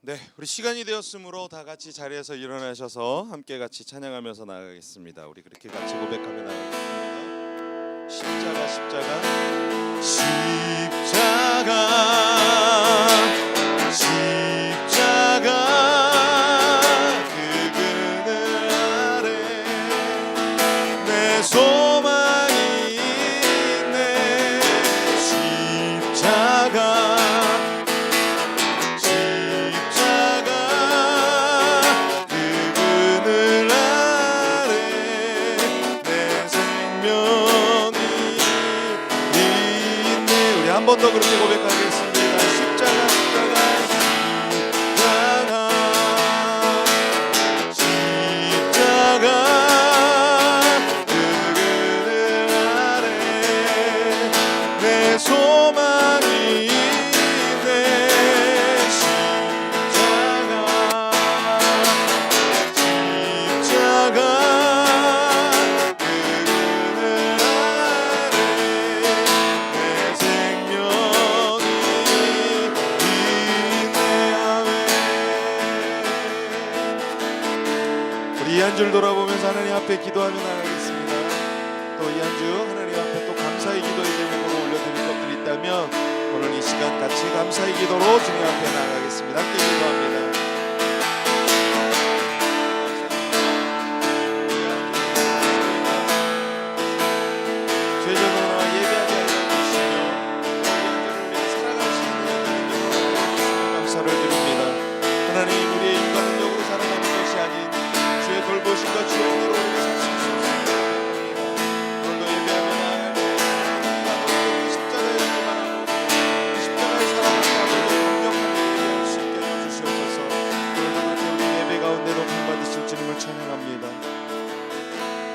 네, 우리 시간이 되었으므로 다 같이 자리에서 일어나셔서 함께 같이 찬양하면서 나아가겠습니다. 우리 그렇게 같이 고백하며 나아가겠습니다. 십자가 십자가 십자가 십자가 그 그늘 아래 내 소망이 있네. 십자가 한 번 더 그렇게 고백하겠습니다. 십자가 십자가 십자가 그 그늘 아래 내 소망이 있네. 십자가 십자가 그 그늘 아래 내 생명이 있네. 아멘. 우리 이 한 줄 돌아보면서 하나님 앞에 기도하며 나가겠습니다. 또 이 한 주 하나님 앞에 또 감사의 기도의 제목으로 올려드릴 것들이 있다면 오늘 이 시간 같이 감사의 기도로 주님 앞에 나가겠습니다. 함께 기도합니다. 죄전으로 예배하게 하여 주시며 우리의 살아갈 수 있는 감사를 드립니다. 하나님, 우리의 인간 능력으로 살아가는 것이 아닌 주의 돌보심과 주의 은혜로 우리가 살 수 있습니다. 오늘도 예배하며 나아갈 때 우리가 너희들 십자가의 일만하고 십자가의 사랑을 가지고 강력한 예배할 수 있게 해주시옵소서. 오늘도 그렇게 우리 예배 가운데 높임 받으실 주님을 찬양합니다.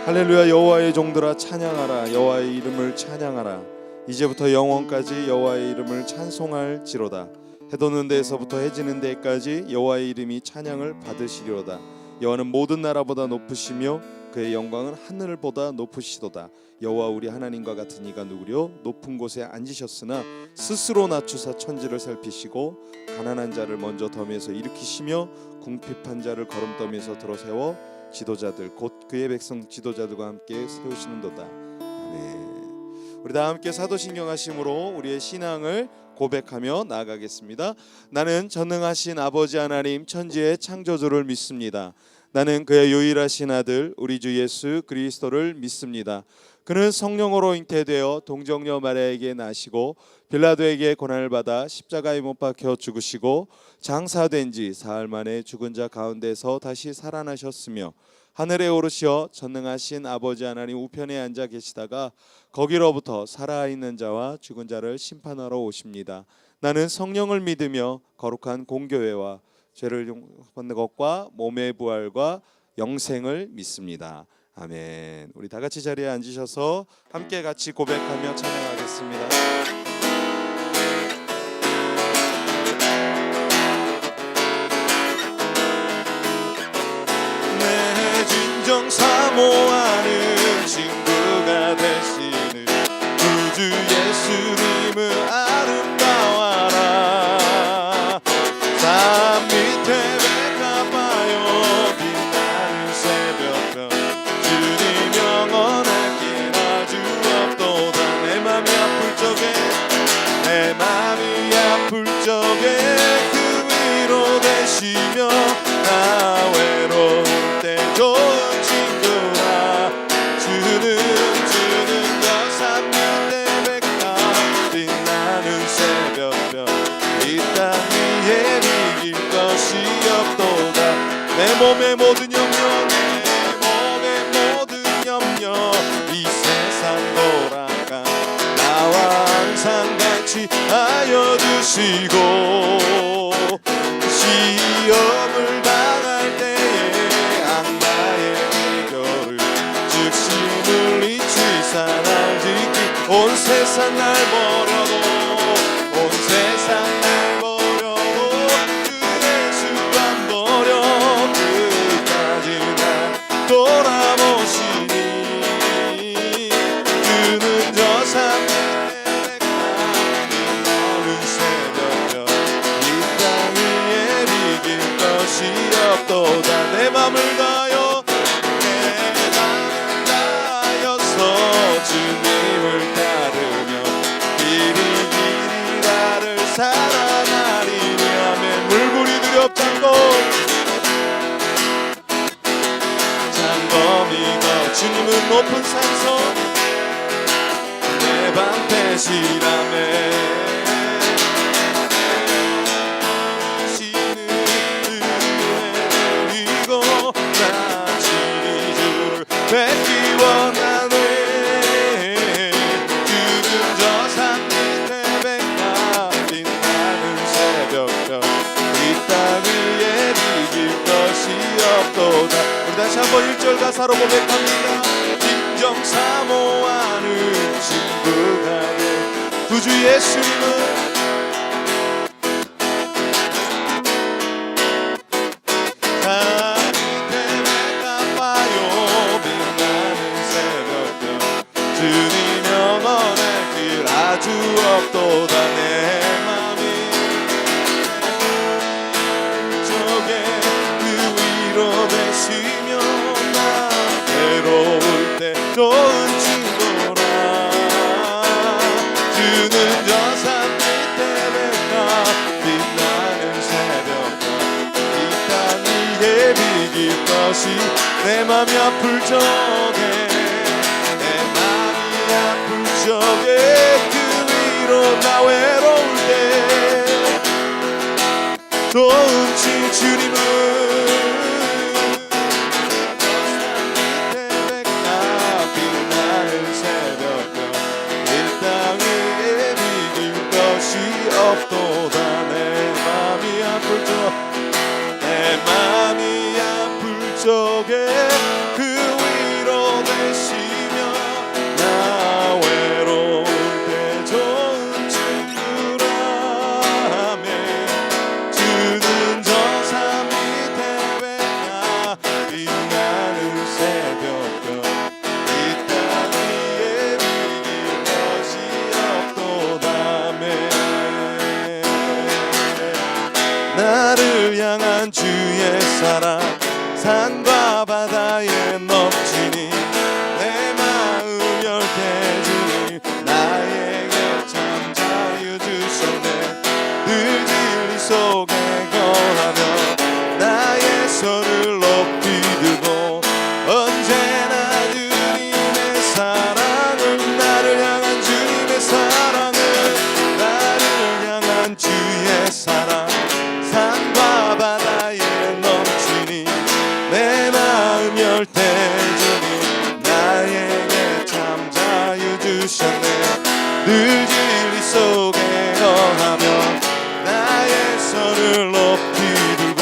할렐루야. 여호와의 종들아 찬양하라. 여호와의 이름을 찬양하라. 이제부터 영원까지 여호와의 이름을 찬송할지로다. 해 돋는 데에서부터 해 지는 데까지 여호와의 이름이 찬양을 받으시리로다. 여호와는 모든 나라보다 높으시며 그의 영광은 하늘보다 높으시도다. 여호와 우리 하나님과 같은 이가 누구려? 높은 곳에 앉으셨으나 스스로 낮추사 천지를 살피시고 가난한 자를 먼저 더미에서 일으키시며 궁핍한 자를 거름더미에서 들어세워 지도자들 곧 그의 백성 지도자들과 함께 세우시는도다. 아멘. 우리 다 함께 사도신경 하심으로 우리의 신앙을 고백하며 나아가겠습니다. 나는 전능하신 아버지 하나님 천지의 창조주를 믿습니다. 나는 그의 유일하신 아들 우리 주 예수 그리스도를 믿습니다. 그는 성령으로 잉태되어 동정녀 마리아에게 나시고 빌라도에게 고난을 받아 십자가에 못 박혀 죽으시고 장사된 지 사흘 만에 죽은 자 가운데서 다시 살아나셨으며 하늘에 오르시어 전능하신 아버지 하나님 우편에 앉아 계시다가 거기로부터 살아있는 자와 죽은 자를 심판하러 오십니다. 나는 성령을 믿으며 거룩한 공교회와 죄를 용서받는 것과 몸의 부활과 영생을 믿습니다. 아멘. 우리 다 같이 자리에 앉으셔서 함께 같이 고백하며 찬양하겠습니다. 내 진정 사모하는 친구가 되시는 구주 예수님을 아름다워하라. 산 밑에 백합하여 빛나는 새벽별 주님 영원하게 아주 없도다. 내 맘이 아플 적에 그 위로 되시며 나 외로울 때 좋은 친구라. 주는 저 산 밑에 백합 빛나는 새벽별 이 땅 위에 이길 것이 없도다. 내 몸의 모든 염려 이 세상 돌아가 나와 항상 같이 하여 주시고 시험을 당할 때에 악마의 비결을 즉시 물리치사 날 지키 온 세상 날 버려도 온 세상 날 버려도 그 예수 안 버려 끝까지 날 돌아보시니 그는 저 산 밑에 백합 빛나는 새벽별 이 땅 위에 무릎 잡고 장범이가 주님은 높은 산성 내 방패시라네 뵙기 원하네 주는 저 산 밑에 백합 빛나는 새벽별 이 땅 위에 비길 것이 없도다. 우리 다시 한번 1절 가사로 고백합니다. 진정 사모하는 친구가 돼 구주 예수님은 주님 영원할 길 아주 없도다. 내 맘이 저게 그 위로 되시며 나 외로울 때 좋은 친구라. 주는 저 산 밑에 백합 빛나는 새벽별 이 땅 위에 비길 것이 내 맘이 아플 적에 저게 그 위로 나 외로울 때 좋은 주님은 산 밑에 백합 빛나는 새벽별 이 땅 위에 비길 것이 없도다. 내 맘이 아플 적에 그 위로 되시며 나 외로울 때 좋은 친구라며 주는 저 산 밑에 백합 빛나는 새벽별 이 땅 위에 비길 것이 없도다며 나를 향한 주의 사랑 산과 바다에 넘치니 내 마음 열대주니 나에게 참 자유 주셨네. 늘 진리 속에 거하며 나의 손을 높이 들고 언제나 주님의 사랑은 나를 향한 주님의 사랑은 나를 향한 주의 사랑 산과 바다에 넘치니 내 마음 열 때 주님 나에게 참 자유 주셨네. 늘 진리 속에 거하며 나의 손을 높이 들고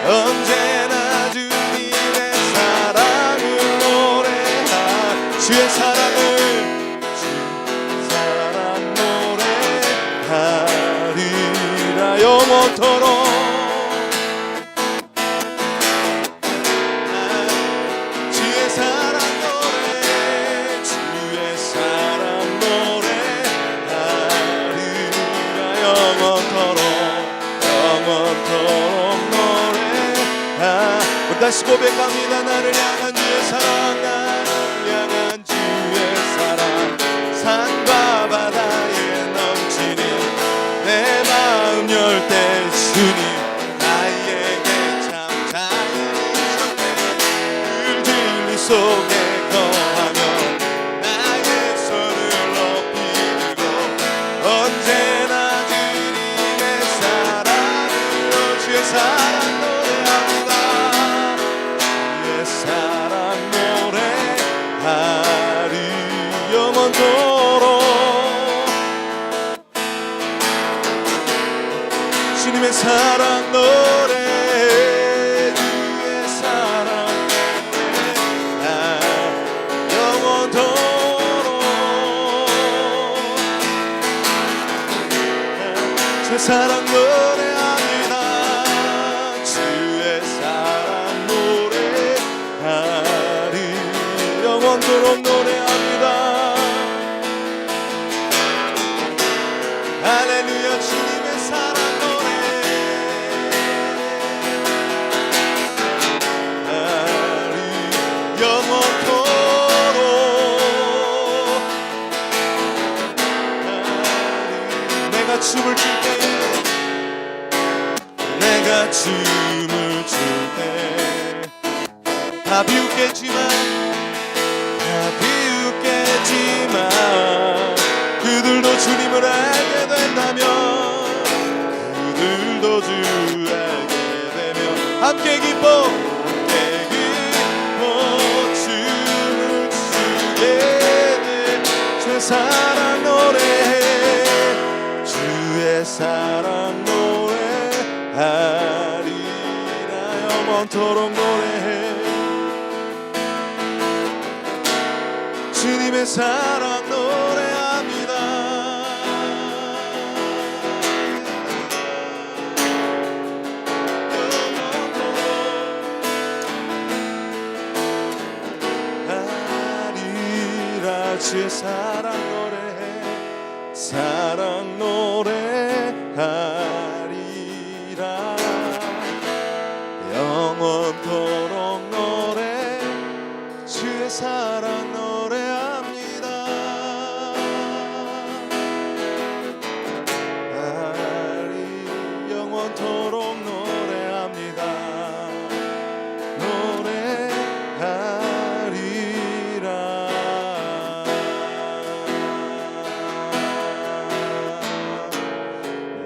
언제나 주님의 사랑을 노래하 주의 사랑을 주의 사랑 노래하리라 영원토록 다시 고백합니다. 나를 향한 주의 사랑 나를 향한 주의 사랑 산과 바다에 넘치니 내 마음 열 때 주님 나에게 참 자유주셨네. 늘 진리 속에 거하며 나의 손을 높이 들고 언제나 주님의 사랑으로 주의 사랑 주님의 사랑 노래 주의 사랑 노래 영원토록 주의 사랑 노래합니다. 주의 사랑 노래하리 영원토록 노래합니다. 할렐루야 주님의 사랑 내가 춤을 출 때에 내가 우리가 춤을 출 때 다 비웃겠지만 그들도 주님을 알게 된다면 그들도 주 알게 되면 함께 기뻐 춤을 추게 돼 주의 사랑 노래해 주의 사랑 노래하리라 영원토록 노래해 주님의 사랑 노래합니다. 하리라 주의 사랑 노래해 사랑 노래하리라 영원토록 노래 주의 사랑 노래합니다. 영원토록 노래합니다. 노래하리라.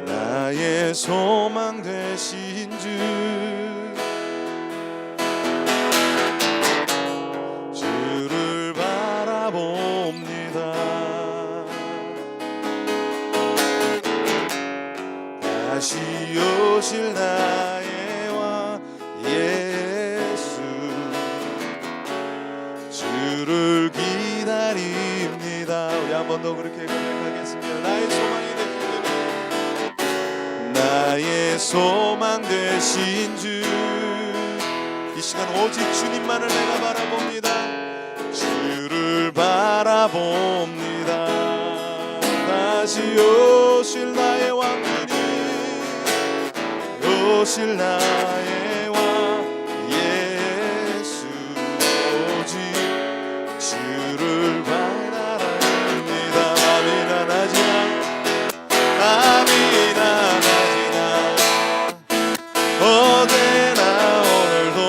나의 소망 되신 주 주를 바라봅니다. 다시 오실 나의 왕 예수 주를 기다립니다. 우리 한 번 더 그렇게 고백하겠습니다. 나의 소망 되신 주 이 시간 오직 주님만을 내가 바라봅니다. 주를 바라봅니다. 다시 오실 나의 왕이니 오실 나의 왕 예수 오직 주를 바라봅니다. 마음이 나나지나 마음이 나나지나 어제나 오늘도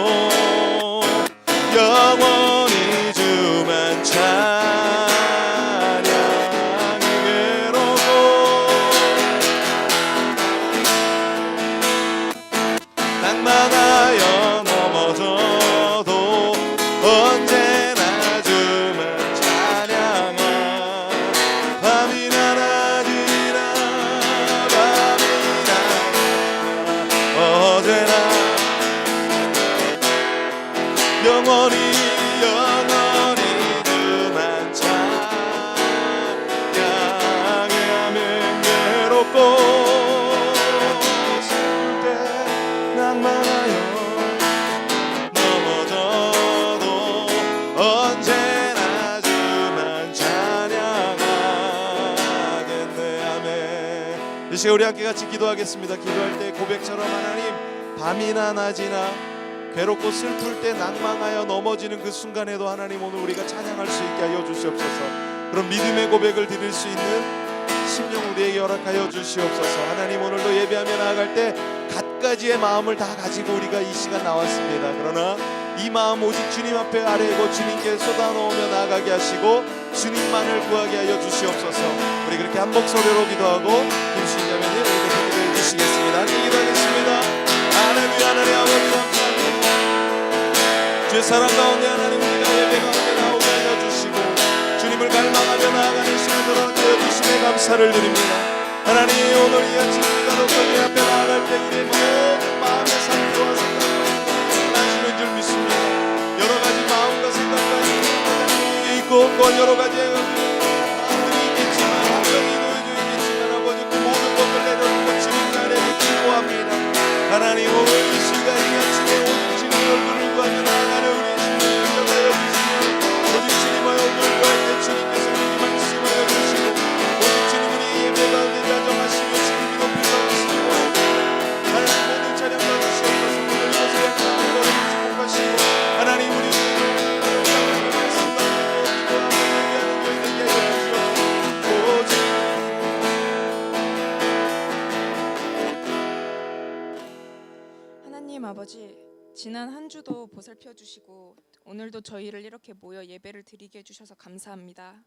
영원히 주만 찬양하게로고 낭만하여 넘어져도 언제나 주만 찬양하 밤이나 낮이나 밤이나 어제나 영원히 주만 찬양해 하면 괴롭고 슬플 때 낭만하여 넘어져도 언제나 주만 찬양하겠네. 아멘. 이 시간 우리 함께 같이 기도하겠습니다. 기도할 때 고백처럼 하나님 밤이나 낮이나 괴롭고 슬플 때 낭망하여 넘어지는 그 순간에도 하나님 오늘 우리가 찬양할 수 있게 하여 주시옵소서. 그런 믿음의 고백을 드릴 수 있는 심령 우리에게 허락하여 주시옵소서. 하나님 오늘도 예배하며 나아갈 때 갖가지의 마음을 다 가지고 우리가 이 시간 나왔습니다. 그러나 이 마음 오직 주님 앞에 아뢰고 주님께 쏟아놓으며 나아가게 하시고 주님만을 구하게 하여 주시옵소서. 우리 그렇게 한 목소리로 기도하고 김신자매님 우리 기도해 주시겠습니다. 함께 기도하겠습니다. 할렐루야. 하나님 아버지 감사합니다. 주의 사랑 가운데 하나님 우리가 예배 가운데 나오게 하여 주시고 주님을 갈망하며 나아가는 시간을 허락하여 주심에 감사를 드립니다. 하나님 오늘 이 아침 우리가 주님 앞에 나아갈 때 우리의 모든 마음의 상태와 생각과 하시는 줄 믿습니다. 여러 가지 마음과 생각과 생각이 있고 없고 여러 가지 마음들이 있겠지만 환경이 놓여져 있겠지만 아버지 그 모든 것을 내려놓고 주님 나라에 기도합니다. 하나님 오늘 이 시간 이 아침에 오직 주님 얼굴을 구하며 나아가는 우리의 심령을 인정하여 주시며 오직 주님의 얼굴을 구할 때 주님께서 우리 말씀하여 주시고 오직 주님 우리 예배 가운데 자정하시며 주님이 높이 받으시고 하나님 모든 찬양 받으시옵소서. 오늘 이것을 약속한 거를 축복하시고 하나님 우리 말씀 받고 기도하며 예배하는 저희들에게 아버지, 지난 한 주도 보살펴 주시고 오늘도 저희를 이렇게 모여 예배를 드리게 해주셔서 감사합니다.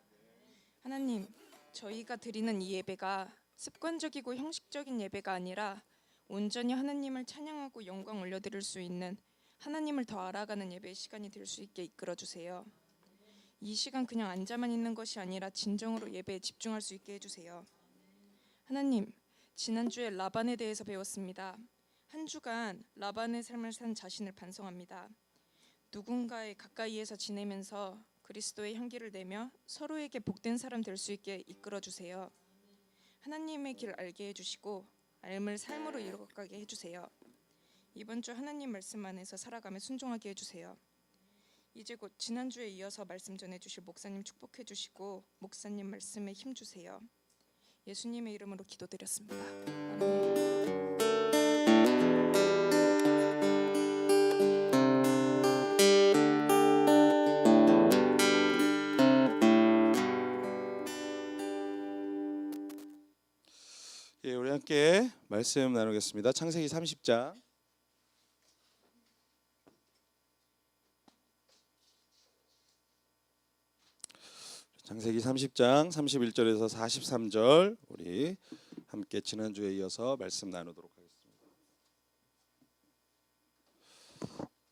하나님, 저희가 드리는 이 예배가 습관적이고 형식적인 예배가 아니라 온전히 하나님을 찬양하고 영광 올려드릴 수 있는, 하나님을 더 알아가는 예배의 시간이 될 수 있게 이끌어 주세요. 이 시간 그냥 앉아만 있는 것이 아니라 진정으로 예배에 집중할 수 있게 해주세요. 하나님, 지난주에 라반에 대해서 배웠습니다. 한 주간 라반의 삶을 산 자신을 반성합니다. 누군가의 가까이에서 지내면서 그리스도의 향기를 내며 서로에게 복된 사람 될 수 있게 이끌어 주세요. 하나님의 길을 알게 해주시고 삶을 삶으로 이루어가게 해주세요. 이번 주 하나님 말씀 안에서 살아가며 순종하게 해주세요. 이제 곧 지난주에 이어서 말씀 전해주실 목사님 축복해 주시고 목사님 말씀에 힘 주세요. 예수님의 이름으로 기도드렸습니다. 아멘. 예, 우리 함께 말씀 나누겠습니다. 창세기 30장. 창세기 30장 31절에서 43절 우리 함께 지난주에 이어서 말씀 나누도록 하겠습니다.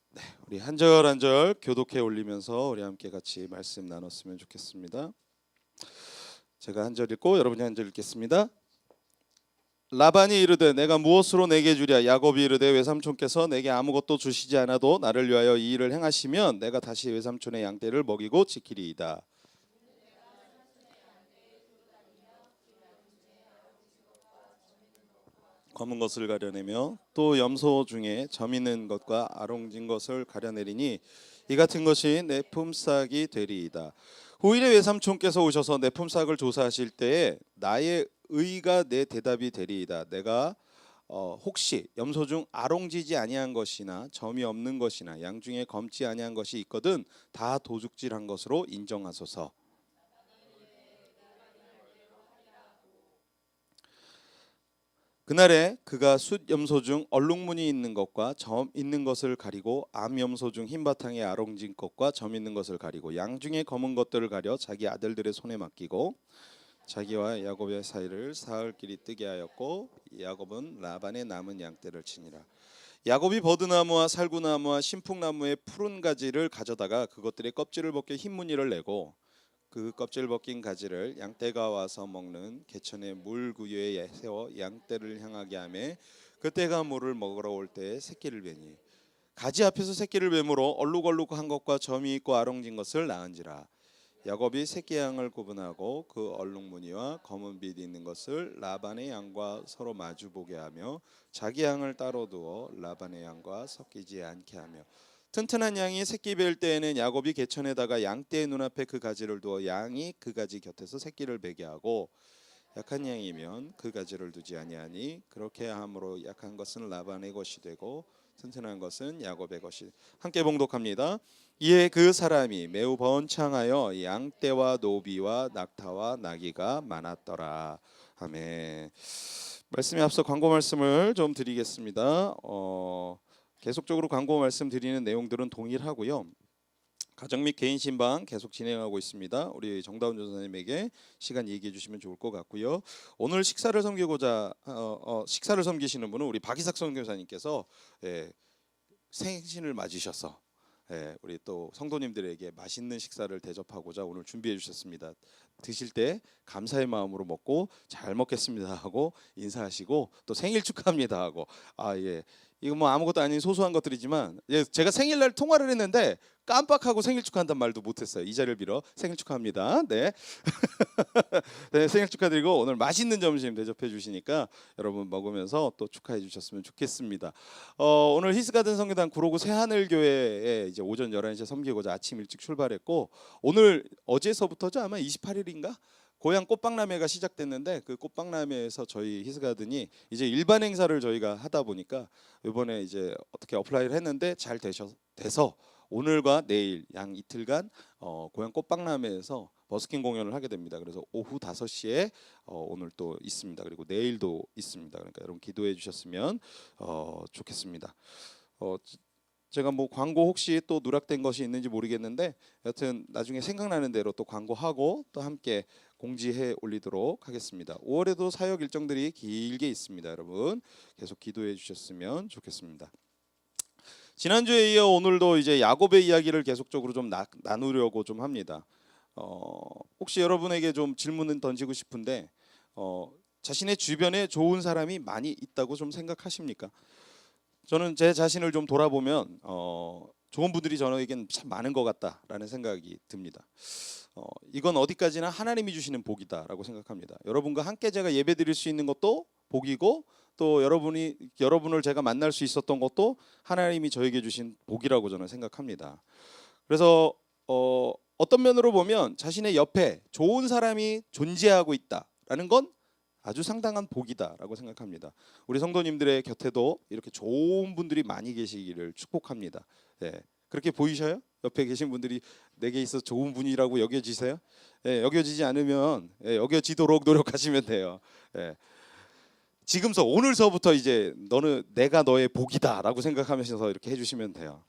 네, 우리 한 절 한 절 교독해 올리면서 우리 함께 같이 말씀 나눴으면 좋겠습니다. 제가 한 절 읽고 여러분이 한 절 읽겠습니다. 라반이 이르되 내가 무엇으로 내게 주랴. 야곱이 이르되 외삼촌께서 내게 아무것도 주시지 않아도 나를 위하여 이 일을 행하시면 내가 다시 외삼촌의 양떼를 먹이고 지키리이다. 검은 것을 가려내며 또 염소 중에 점 있는 것과 아롱진 것을 가려내리니 이 같은 것이 내 품삯이 되리이다. 후일에 외삼촌께서 오셔서 내 품삯을 조사하실 때에 나의 의가 내 대답이 되리이다. 내가 혹시 염소 중 아롱지지 아니한 것이나 점이 없는 것이나 양 중에 검지 아니한 것이 있거든 다 도둑질한 것으로 인정하소서. 그날에 그가 숫 염소 중 얼룩무늬 있는 것과 점 있는 것을 가리고 암 염소 중 흰 바탕에 아롱진 것과 점 있는 것을 가리고 양 중에 검은 것들을 가려 자기 아들들의 손에 맡기고 자기와 야곱의 사이를 사흘길이 뜨게 하였고 야곱은 라반의 남은 양떼를 치니라. 야곱이 버드나무와 살구나무와 신풍나무의 푸른 가지를 가져다가 그것들의 껍질을 벗겨 흰 무늬를 내고 그 껍질 벗긴 가지를 양떼가 와서 먹는 개천의 물 구유에 세워 양떼를 향하게 하매 그때가 물을 먹으러 올 때에 새끼를 베니 가지 앞에서 새끼를 베므로 얼룩얼룩한 것과 점이 있고 아롱진 것을 낳은지라. 야곱이 새끼 양을 구분하고 그 얼룩무늬와 검은 빛 있는 것을 라반의 양과 서로 마주 보게 하며 자기 양을 따로 두어 라반의 양과 섞이지 않게 하며 튼튼한 양이 새끼 뵐 때에는 야곱이 개천에다가 양떼의 눈앞에 그 가지를 두어 양이 그 가지 곁에서 새끼를 베게 하고 약한 양이면 그 가지를 두지 아니하니 그렇게 함으로 약한 것은 라반의 것이 되고 튼튼한 것은 야곱의 것이. 함께 봉독합니다. 이에 그 사람이 매우 번창하여 양떼와 노비와 낙타와 나귀가 많았더라. 아멘. 말씀에 앞서 광고 말씀을 좀 드리겠습니다. 계속적으로 광고 말씀 드리는 내용들은 동일하고요. 가정 및 개인 신방 계속 진행하고 있습니다. 우리 정다운 전사님에게 시간 얘기해 주시면 좋을 것 같고요. 오늘 식사를 섬기고자 식사를 섬기시는 분은 우리 박이삭 선교사님께서 생신을 맞으셔서 우리 또 성도님들에게 맛있는 식사를 대접하고자 오늘 준비해 주셨습니다. 드실 때 감사의 마음으로 먹고 잘 먹겠습니다 하고 인사하시고 또 생일 축하합니다 하고 이거 뭐 아무것도 아닌 소소한 것들이지만 제가 생일날 통화를 했는데 깜빡하고 생일 축하한다는 말도 못했어요. 이 자리를 빌어 생일 축하합니다. 네, 네 생일 축하드리고 오늘 맛있는 점심 대접해 주시니까 여러분 먹으면서 또 축하해 주셨으면 좋겠습니다. 오늘 히스가든 성교단 구로구 새하늘교회에 이제 오전 11시에 섬기고자 아침 일찍 출발했고 오늘 어제서부터죠 아마 28일인가? 고향 꽃박람회가 시작됐는데 그 꽃박람회에서 저희 히스가든이 이제 일반 행사를 저희가 하다 보니까 이번에 이제 어떻게 어플라이를 했는데 잘 돼서 오늘과 내일 양 이틀간 고향 꽃박람회에서 버스킹 공연을 하게 됩니다. 그래서 오후 5시에 오늘 또 있습니다. 그리고 내일도 있습니다. 그러니까 여러분 기도해 주셨으면 좋겠습니다. 제가 뭐 광고 혹시 또 누락된 것이 있는지 모르겠는데 여튼 나중에 생각나는 대로 또 광고하고 또 함께 공지해 올리도록 하겠습니다. 5월에도 사역 일정들이 길게 있습니다. 여러분 계속 기도해 주셨으면 좋겠습니다. 지난주에 이어 오늘도 이제 야곱의 이야기를 계속적으로 좀 나누려고 좀 합니다. 혹시 여러분에게 좀 질문을 던지고 싶은데 자신의 주변에 좋은 사람이 많이 있다고 좀 생각하십니까? 저는 제 자신을 좀 돌아보면 좋은 분들이 저에겐 참 많은 것 같다라는 생각이 듭니다. 이건 어디까지나 하나님이 주시는 복이다라고 생각합니다. 여러분과 함께 제가 예배드릴 수 있는 것도 복이고 또 여러분을 제가 만날 수 있었던 것도 하나님이 저에게 주신 복이라고 저는 생각합니다. 그래서 어떤 면으로 보면 자신의 옆에 좋은 사람이 존재하고 있다라는 건 아주 상당한 복이다라고 생각합니다. 우리 성도님들의 곁에도 이렇게 좋은 분들이 많이 계시기를 축복합니다. 네. 그렇게 보이셔요? 옆에 계신 분들이 내게 있어 좋은 분이라고 여겨지세요? 네, 여겨지지 않으면 여겨지도록 노력하시면 돼요. 네. 지금서 오늘서부터 이제 너는 내가 너의 복이다라고 생각하면서 이렇게 해주시면 돼요.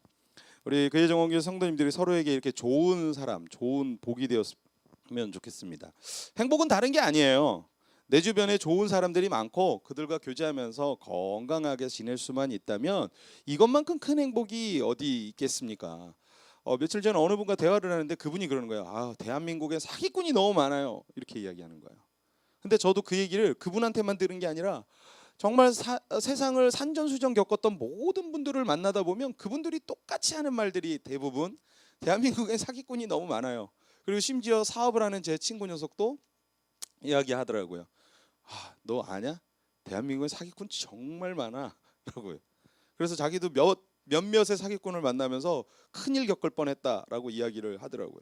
우리 그예정원교회 성도님들이 서로에게 이렇게 좋은 사람, 좋은 복이 되었으면 좋겠습니다. 행복은 다른 게 아니에요. 내 주변에 좋은 사람들이 많고 그들과 교제하면서 건강하게 지낼 수만 있다면 이것만큼 큰 행복이 어디 있겠습니까? 며칠 전에 어느 분과 대화를 하는데 그분이 그러는 거예요. 대한민국에 사기꾼이 너무 많아요. 이렇게 이야기하는 거예요. 근데 저도 그 얘기를 그분한테만 들은 게 아니라 정말 세상을 산전수전 겪었던 모든 분들을 만나다 보면 그분들이 똑같이 하는 말들이 대부분 대한민국에 사기꾼이 너무 많아요. 그리고 심지어 사업을 하는 제 친구 녀석도 이야기하더라고요. 너 아냐? 대한민국에 사기꾼 정말 많아 라고요. 그래서 자기도 몇몇의 사기꾼을 만나면서 큰일 겪을 뻔했다라고 이야기를 하더라고요.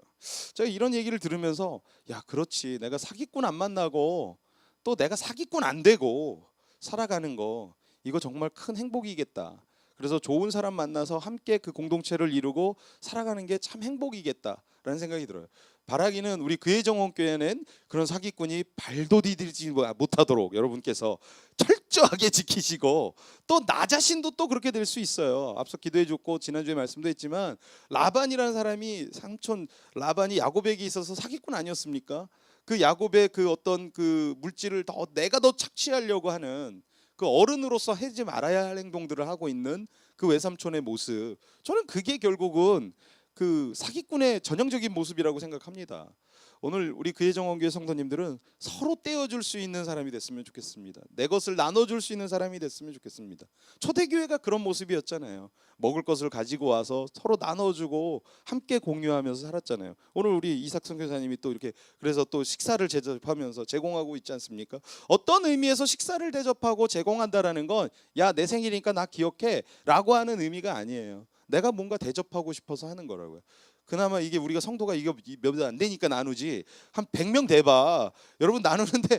제가 이런 얘기를 들으면서 그렇지, 내가 사기꾼 안 만나고 또 내가 사기꾼 안 되고 살아가는 거 이거 정말 큰 행복이겠다. 그래서 좋은 사람 만나서 함께 그 공동체를 이루고 살아가는 게 참 행복이겠다라는 생각이 들어요. 바라기는 우리 그예정원교회는 그런 사기꾼이 발도 디딜지 못하도록 여러분께서 철저하게 지키시고 또 나 자신도 또 그렇게 될 수 있어요. 앞서 기도해 줬고 지난주에 말씀도 했지만 라반이라는 사람이 삼촌 라반이 야곱에게 있어서 사기꾼 아니었습니까? 그 야곱의 그 어떤 그 물질을 내가 더 착취하려고 하는 그 어른으로서 하지 말아야 할 행동들을 하고 있는 그 외삼촌의 모습, 저는 그게 결국은 그 사기꾼의 전형적인 모습이라고 생각합니다. 오늘 우리 그예정원교회 성도님들은 서로 떼어줄 수 있는 사람이 됐으면 좋겠습니다. 내 것을 나눠줄 수 있는 사람이 됐으면 좋겠습니다. 초대교회가 그런 모습이었잖아요. 먹을 것을 가지고 와서 서로 나눠주고 함께 공유하면서 살았잖아요. 오늘 우리 이삭 선교사님이 또 이렇게 그래서 또 식사를 대접하면서 제공하고 있지 않습니까? 어떤 의미에서 식사를 대접하고 제공한다라는 건 내 생일이니까 나 기억해 라고 하는 의미가 아니에요. 내가 뭔가 대접하고 싶어서 하는 거라고요. 그나마 이게 우리가 성도가 이게 몇 안 되니까 나누지 한 100명 돼봐 여러분 나누는데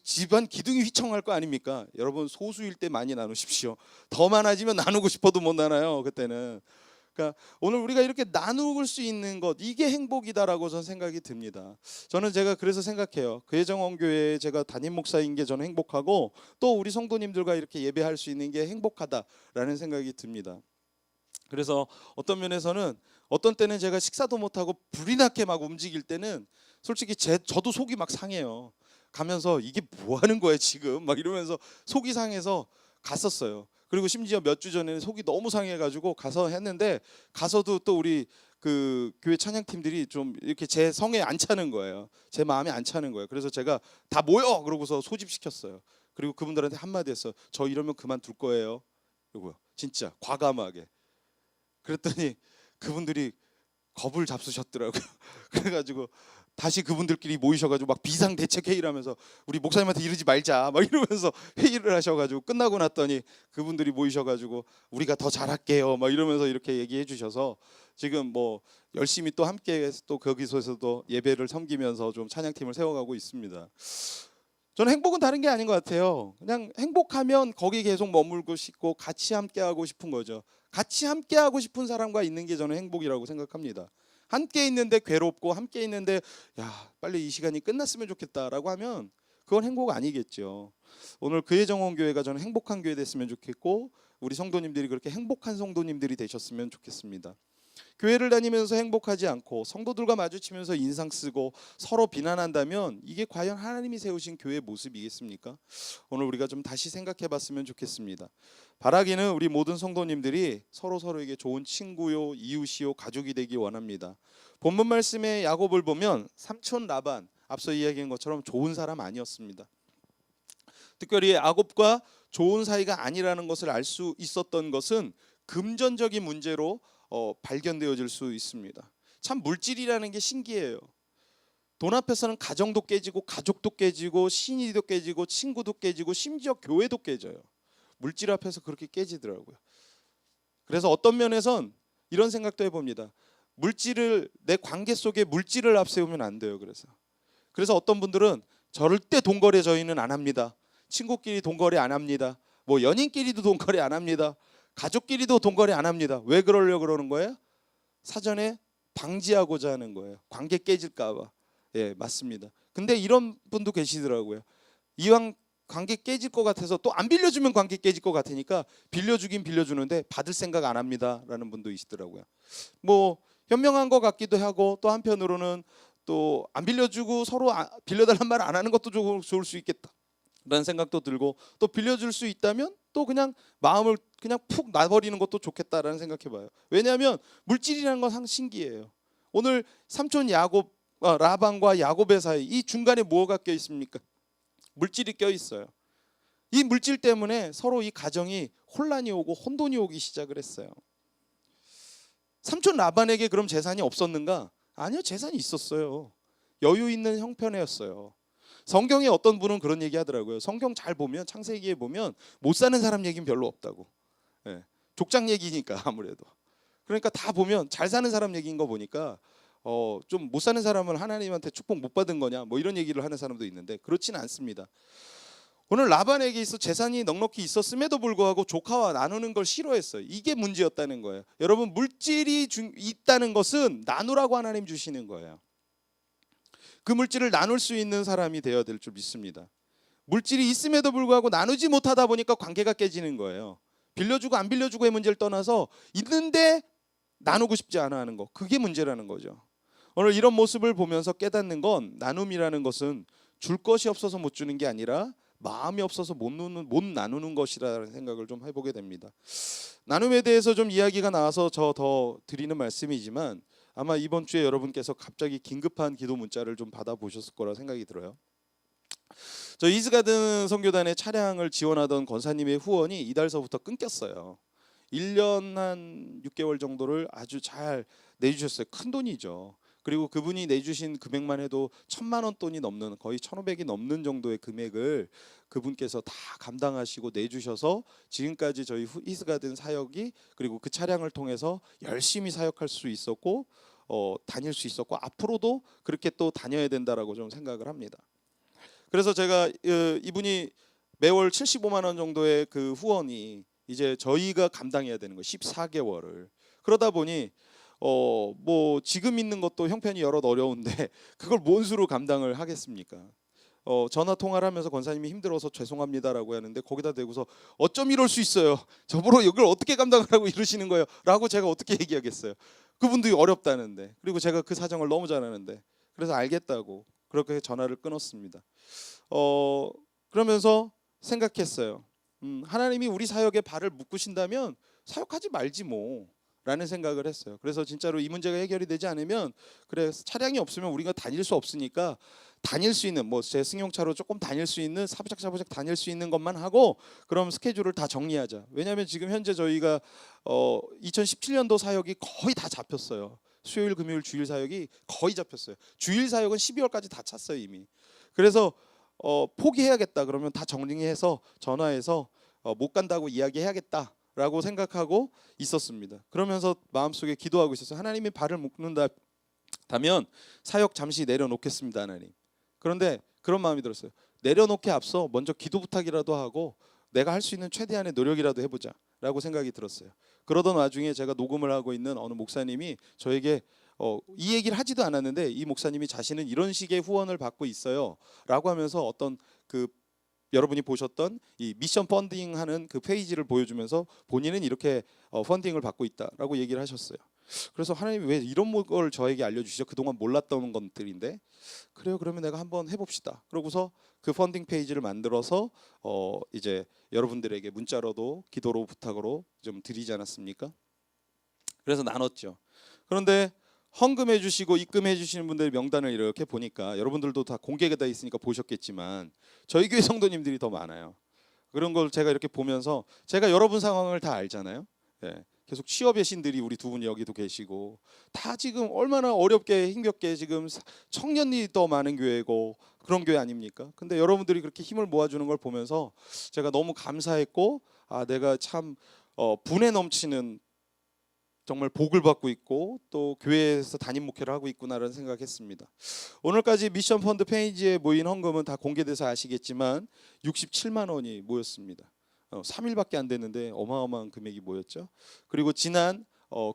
집안 기둥이 휘청할 거 아닙니까? 여러분 소수일 때 많이 나누십시오. 더 많아지면 나누고 싶어도 못 나눠요 그때는. 그러니까 오늘 우리가 이렇게 나눌 수 있는 것 이게 행복이다라고 저는 생각이 듭니다. 저는 제가 그래서 생각해요. 그예정원교회에 제가 담임 목사인 게 저는 행복하고 또 우리 성도님들과 이렇게 예배할 수 있는 게 행복하다라는 생각이 듭니다. 그래서 어떤 면에서는 어떤 때는 제가 식사도 못하고 불이 나게 막 움직일 때는 솔직히 저도 속이 막 상해요. 가면서 이게 뭐 하는 거야 지금 막 이러면서 속이 상해서 갔었어요. 그리고 심지어 몇 주 전에는 속이 너무 상해가지고 가서 했는데 가서도 또 우리 그 교회 찬양팀들이 좀 이렇게 제 성에 안 차는 거예요. 제 마음에 안 차는 거예요. 그래서 제가 다 모여 그러고서 소집시켰어요. 그리고 그분들한테 한마디 했어요. 저 이러면 그만둘 거예요. 이거요. 진짜 과감하게. 그랬더니 그분들이 겁을 잡수셨더라고요. 그래가지고 다시 그분들끼리 모이셔가지고 막 비상대책회의를 하면서 우리 목사님한테 이러지 말자 막 이러면서 회의를 하셔가지고 끝나고 났더니 그분들이 모이셔가지고 우리가 더 잘할게요 막 이러면서 이렇게 얘기해 주셔서 지금 뭐 열심히 또 함께 또 거기서도 예배를 섬기면서 좀 찬양팀을 세워가고 있습니다. 저는 행복은 다른 게 아닌 것 같아요. 그냥 행복하면 거기 계속 머물고 싶고 같이 함께하고 싶은 거죠. 같이 함께하고 싶은 사람과 있는 게 저는 행복이라고 생각합니다. 함께 있는데 괴롭고 함께 있는데 빨리 이 시간이 끝났으면 좋겠다라고 하면 그건 행복 아니겠죠. 오늘 그예정원교회가 저는 행복한 교회 됐으면 좋겠고 우리 성도님들이 그렇게 행복한 성도님들이 되셨으면 좋겠습니다. 교회를 다니면서 행복하지 않고 성도들과 마주치면서 인상 쓰고 서로 비난한다면 이게 과연 하나님이 세우신 교회의 모습이겠습니까? 오늘 우리가 좀 다시 생각해 봤으면 좋겠습니다. 바라기는 우리 모든 성도님들이 서로에게 좋은 친구요, 이웃이요, 가족이 되기 원합니다. 본문 말씀의 야곱을 보면 삼촌 라반, 앞서 이야기한 것처럼 좋은 사람 아니었습니다. 특별히 야곱과 좋은 사이가 아니라는 것을 알 수 있었던 것은 금전적인 문제로 발견되어질 수 있습니다. 참 물질이라는 게 신기해요. 돈 앞에서는 가정도 깨지고 가족도 깨지고 신의도 깨지고 친구도 깨지고 심지어 교회도 깨져요. 물질 앞에서 그렇게 깨지더라고요. 그래서 어떤 면에선 이런 생각도 해봅니다. 내 관계 속에 물질을 앞세우면 안 돼요. 그래서 어떤 분들은 절대 돈거래 저희는 안 합니다. 친구끼리 돈거래 안 합니다. 뭐 연인끼리도 돈거래 안 합니다. 가족끼리도 돈거래 안 합니다. 왜 그러려고 그러는 거예요? 사전에 방지하고자 하는 거예요. 관계 깨질까 봐. 예, 맞습니다. 근데 이런 분도 계시더라고요. 이왕 관계 깨질 것 같아서 또 안 빌려주면 관계 깨질 것 같으니까 빌려주긴 빌려주는데 받을 생각 안 합니다라는 분도 있더라고요. 뭐 현명한 것 같기도 하고 또 한편으로는 또 안 빌려주고 서로 빌려달란 말 안 하는 것도 좋을 수 있겠다 라는 생각도 들고, 또 빌려줄 수 있다면 또 그냥 마음을 그냥 푹 놔버리는 것도 좋겠다라는 생각해봐요. 왜냐하면 물질이라는 건 항상 신기해요. 오늘 삼촌 라반과 야곱의 사이, 이 중간에 뭐가 껴 있습니까? 물질이 껴 있어요. 이 물질 때문에 서로 이 가정이 혼란이 오고 혼돈이 오기 시작을 했어요. 삼촌 라반에게 그럼 재산이 없었는가? 아니요, 재산이 있었어요. 여유 있는 형편이었어요. 성경에 어떤 분은 그런 얘기 하더라고요. 성경 잘 보면, 창세기에 보면 못 사는 사람 얘기는 별로 없다고. 예, 족장 얘기니까 아무래도. 그러니까 다 보면 잘 사는 사람 얘기인 거 보니까 좀 못 사는 사람은 하나님한테 축복 못 받은 거냐 뭐 이런 얘기를 하는 사람도 있는데 그렇지는 않습니다. 오늘 라반에게 있어 재산이 넉넉히 있었음에도 불구하고 조카와 나누는 걸 싫어했어요. 이게 문제였다는 거예요. 여러분, 물질이 있다는 것은 나누라고 하나님 주시는 거예요. 그 물질을 나눌 수 있는 사람이 되어야 될 줄 믿습니다. 물질이 있음에도 불구하고 나누지 못하다 보니까 관계가 깨지는 거예요. 빌려주고 안 빌려주고의 문제를 떠나서 있는데 나누고 싶지 않아 하는 거, 그게 문제라는 거죠. 오늘 이런 모습을 보면서 깨닫는 건, 나눔이라는 것은 줄 것이 없어서 못 주는 게 아니라 마음이 없어서 못 나누는 것이라는 생각을 좀 해보게 됩니다. 나눔에 대해서 좀 이야기가 나와서 저 더 드리는 말씀이지만 아마 이번 주에 여러분께서 갑자기 긴급한 기도 문자를 좀 받아보셨을 거라 생각이 들어요. 저 이스가든 선교단의 차량을 지원하던 권사님의 후원이 이달서부터 끊겼어요. 1년 한 6개월 정도를 아주 잘 내주셨어요. 큰 돈이죠. 그리고 그분이 내주신 금액만 해도 1,000만 원 돈이 넘는, 거의 1,500이 넘는 정도의 금액을 그분께서 다 감당하시고 내주셔서 지금까지 저희 이스가든 사역이, 그리고 그 차량을 통해서 열심히 사역할 수 있었고 다닐 수 있었고 앞으로도 그렇게 또 다녀야 된다라고 좀 생각을 합니다. 그래서 제가 이분이 매월 75만 원 정도의 그 후원이 이제 저희가 감당해야 되는 거예요. 14개월을. 그러다 보니 뭐 지금 있는 것도 형편이 여럿 어려운데 그걸 뭔 수로 감당을 하겠습니까? 전화 통화를 하면서 권사님이 힘들어서 죄송합니다라고 하는데 거기다 대고서 어쩜 이럴 수 있어요? 저보러 이걸 어떻게 감당하라고 이러시는 거예요? 라고 제가 어떻게 얘기하겠어요? 그분도 어렵다는데, 그리고 제가 그 사정을 너무 잘 아는데, 그래서 알겠다고 그렇게 전화를 끊었습니다. 그러면서 생각했어요. 하나님이 우리 사역에 발을 묶으신다면 사역하지 말지 뭐 라는 생각을 했어요. 그래서 진짜로 이 문제가 해결이 되지 않으면, 그래 차량이 없으면 우리가 다닐 수 없으니까 다닐 수 있는, 뭐 제 승용차로 조금 다닐 수 있는, 사부작사부작 다닐 수 있는 것만 하고 그럼 스케줄을 다 정리하자. 왜냐하면 지금 현재 저희가 2017년도 사역이 거의 다 잡혔어요. 수요일 금요일 주일 사역이 거의 잡혔어요. 주일 사역은 12월까지 다 찼어요 이미. 그래서 포기해야겠다 그러면 다 정리해서 전화해서 못 간다고 이야기해야겠다 라고 생각하고 있었습니다. 그러면서 마음속에 기도하고 있었어요. 하나님이 발을 묶는다면 사역 잠시 내려놓겠습니다 하나님. 그런데 그런 마음이 들었어요. 내려놓기 앞서 먼저 기도 부탁이라도 하고 내가 할 수 있는 최대한의 노력이라도 해보자 라고 생각이 들었어요. 그러던 와중에 제가 녹음을 하고 있는 어느 목사님이 저에게 이 얘기를 하지도 않았는데, 이 목사님이 자신은 이런 식의 후원을 받고 있어요 라고 하면서 어떤 그 여러분이 보셨던 이 미션 펀딩하는 그 페이지를 보여주면서 본인은 이렇게 펀딩을 받고 있다라고 얘기를 하셨어요. 그래서 하나님 왜 이런 걸 저에게 알려주시죠? 그동안 몰랐던 것들인데. 그래요, 그러면 내가 한번 해봅시다. 그러고서 그 펀딩 페이지를 만들어서 이제 여러분들에게 문자로도 기도로 부탁으로 좀 드리지 않았습니까? 그래서 나눴죠. 그런데 헌금해 주시고 입금해 주시는 분들의 명단을 이렇게 보니까 여러분들도 다 공개가 돼 있으니까 보셨겠지만 저희 교회 성도님들이 더 많아요. 그런 걸 제가 이렇게 보면서 제가 여러분 상황을 다 알잖아요. 예. 계속 취업의 신들이 우리 두 분이 여기도 계시고 다 지금 얼마나 어렵게 힘겹게 지금 청년이 더 많은 교회고 그런 교회 아닙니까? 근데 여러분들이 그렇게 힘을 모아주는 걸 보면서 제가 너무 감사했고 내가 참 분에 넘치는 정말 복을 받고 있고 또 교회에서 담임 목회를 하고 있구나라는 생각했습니다. 오늘까지 미션 펀드 페이지에 모인 헌금은 다 공개돼서 아시겠지만 67만 원이 모였습니다. 3일밖에 안 됐는데 어마어마한 금액이 모였죠. 그리고 지난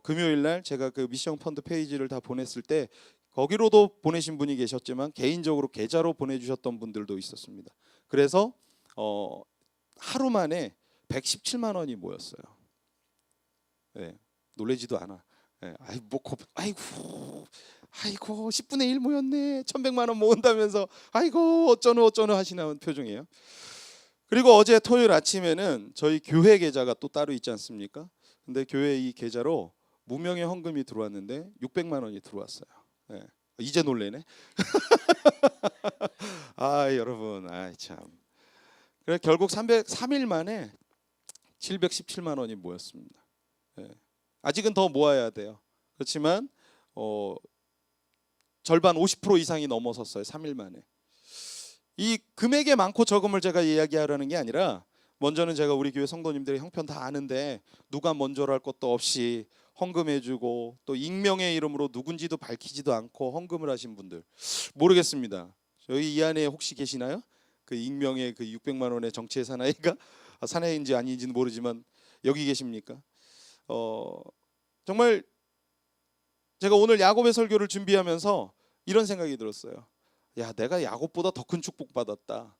금요일 날 제가 그 미션 펀드 페이지를 다 보냈을 때 거기로도 보내신 분이 계셨지만 개인적으로 계좌로 보내주셨던 분들도 있었습니다. 그래서 하루 만에 117만 원이 모였어요. 네, 놀래지도 않아. 네, 아이고 10분의 1 모였네. 1,100만 원 모은다면서 아이고 어쩌노 하시는 표정이에요. 그리고 어제 토요일 아침에는 저희 교회 계좌가 또 따로 있지 않습니까? 근데 교회 이 계좌로 무명의 헌금이 들어왔는데 600만 원이 들어왔어요. 네. 이제 놀래네. 여러분, 참. 그래 결국 3일 만에 717만 원이 모였습니다. 네. 아직은 더 모아야 돼요. 그렇지만 절반 50% 이상이 넘어섰어요. 3일 만에. 이 금액의 많고 적음을 제가 이야기하려는 게 아니라 먼저는 제가 우리 교회 성도님들의 형편 다 아는데 누가 먼저랄 것도 없이 헌금해주고 또 익명의 이름으로 누군지도 밝히지도 않고 헌금을 하신 분들 모르겠습니다. 저희 이 안에 혹시 계시나요? 그 익명의 그 600만 원의 정치의 사나이가 사나이인지 아닌지는 모르지만 여기 계십니까? 정말 제가 오늘 야곱의 설교를 준비하면서 이런 생각이 들었어요. 야, 내가 야곱보다 더 큰 축복 받았다.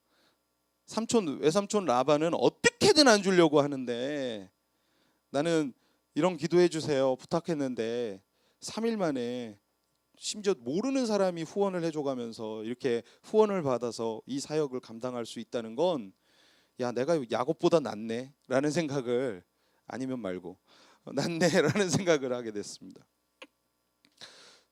외삼촌 라반은 어떻게든 안 주려고 하는데 나는 이런 기도해 주세요 부탁했는데 3일 만에 심지어 모르는 사람이 후원을 해줘가면서 이렇게 후원을 받아서 이 사역을 감당할 수 있다는 건 야, 내가 야곱보다 낫네 라는 생각을 아니면 말고 낫네라는 생각을 하게 됐습니다.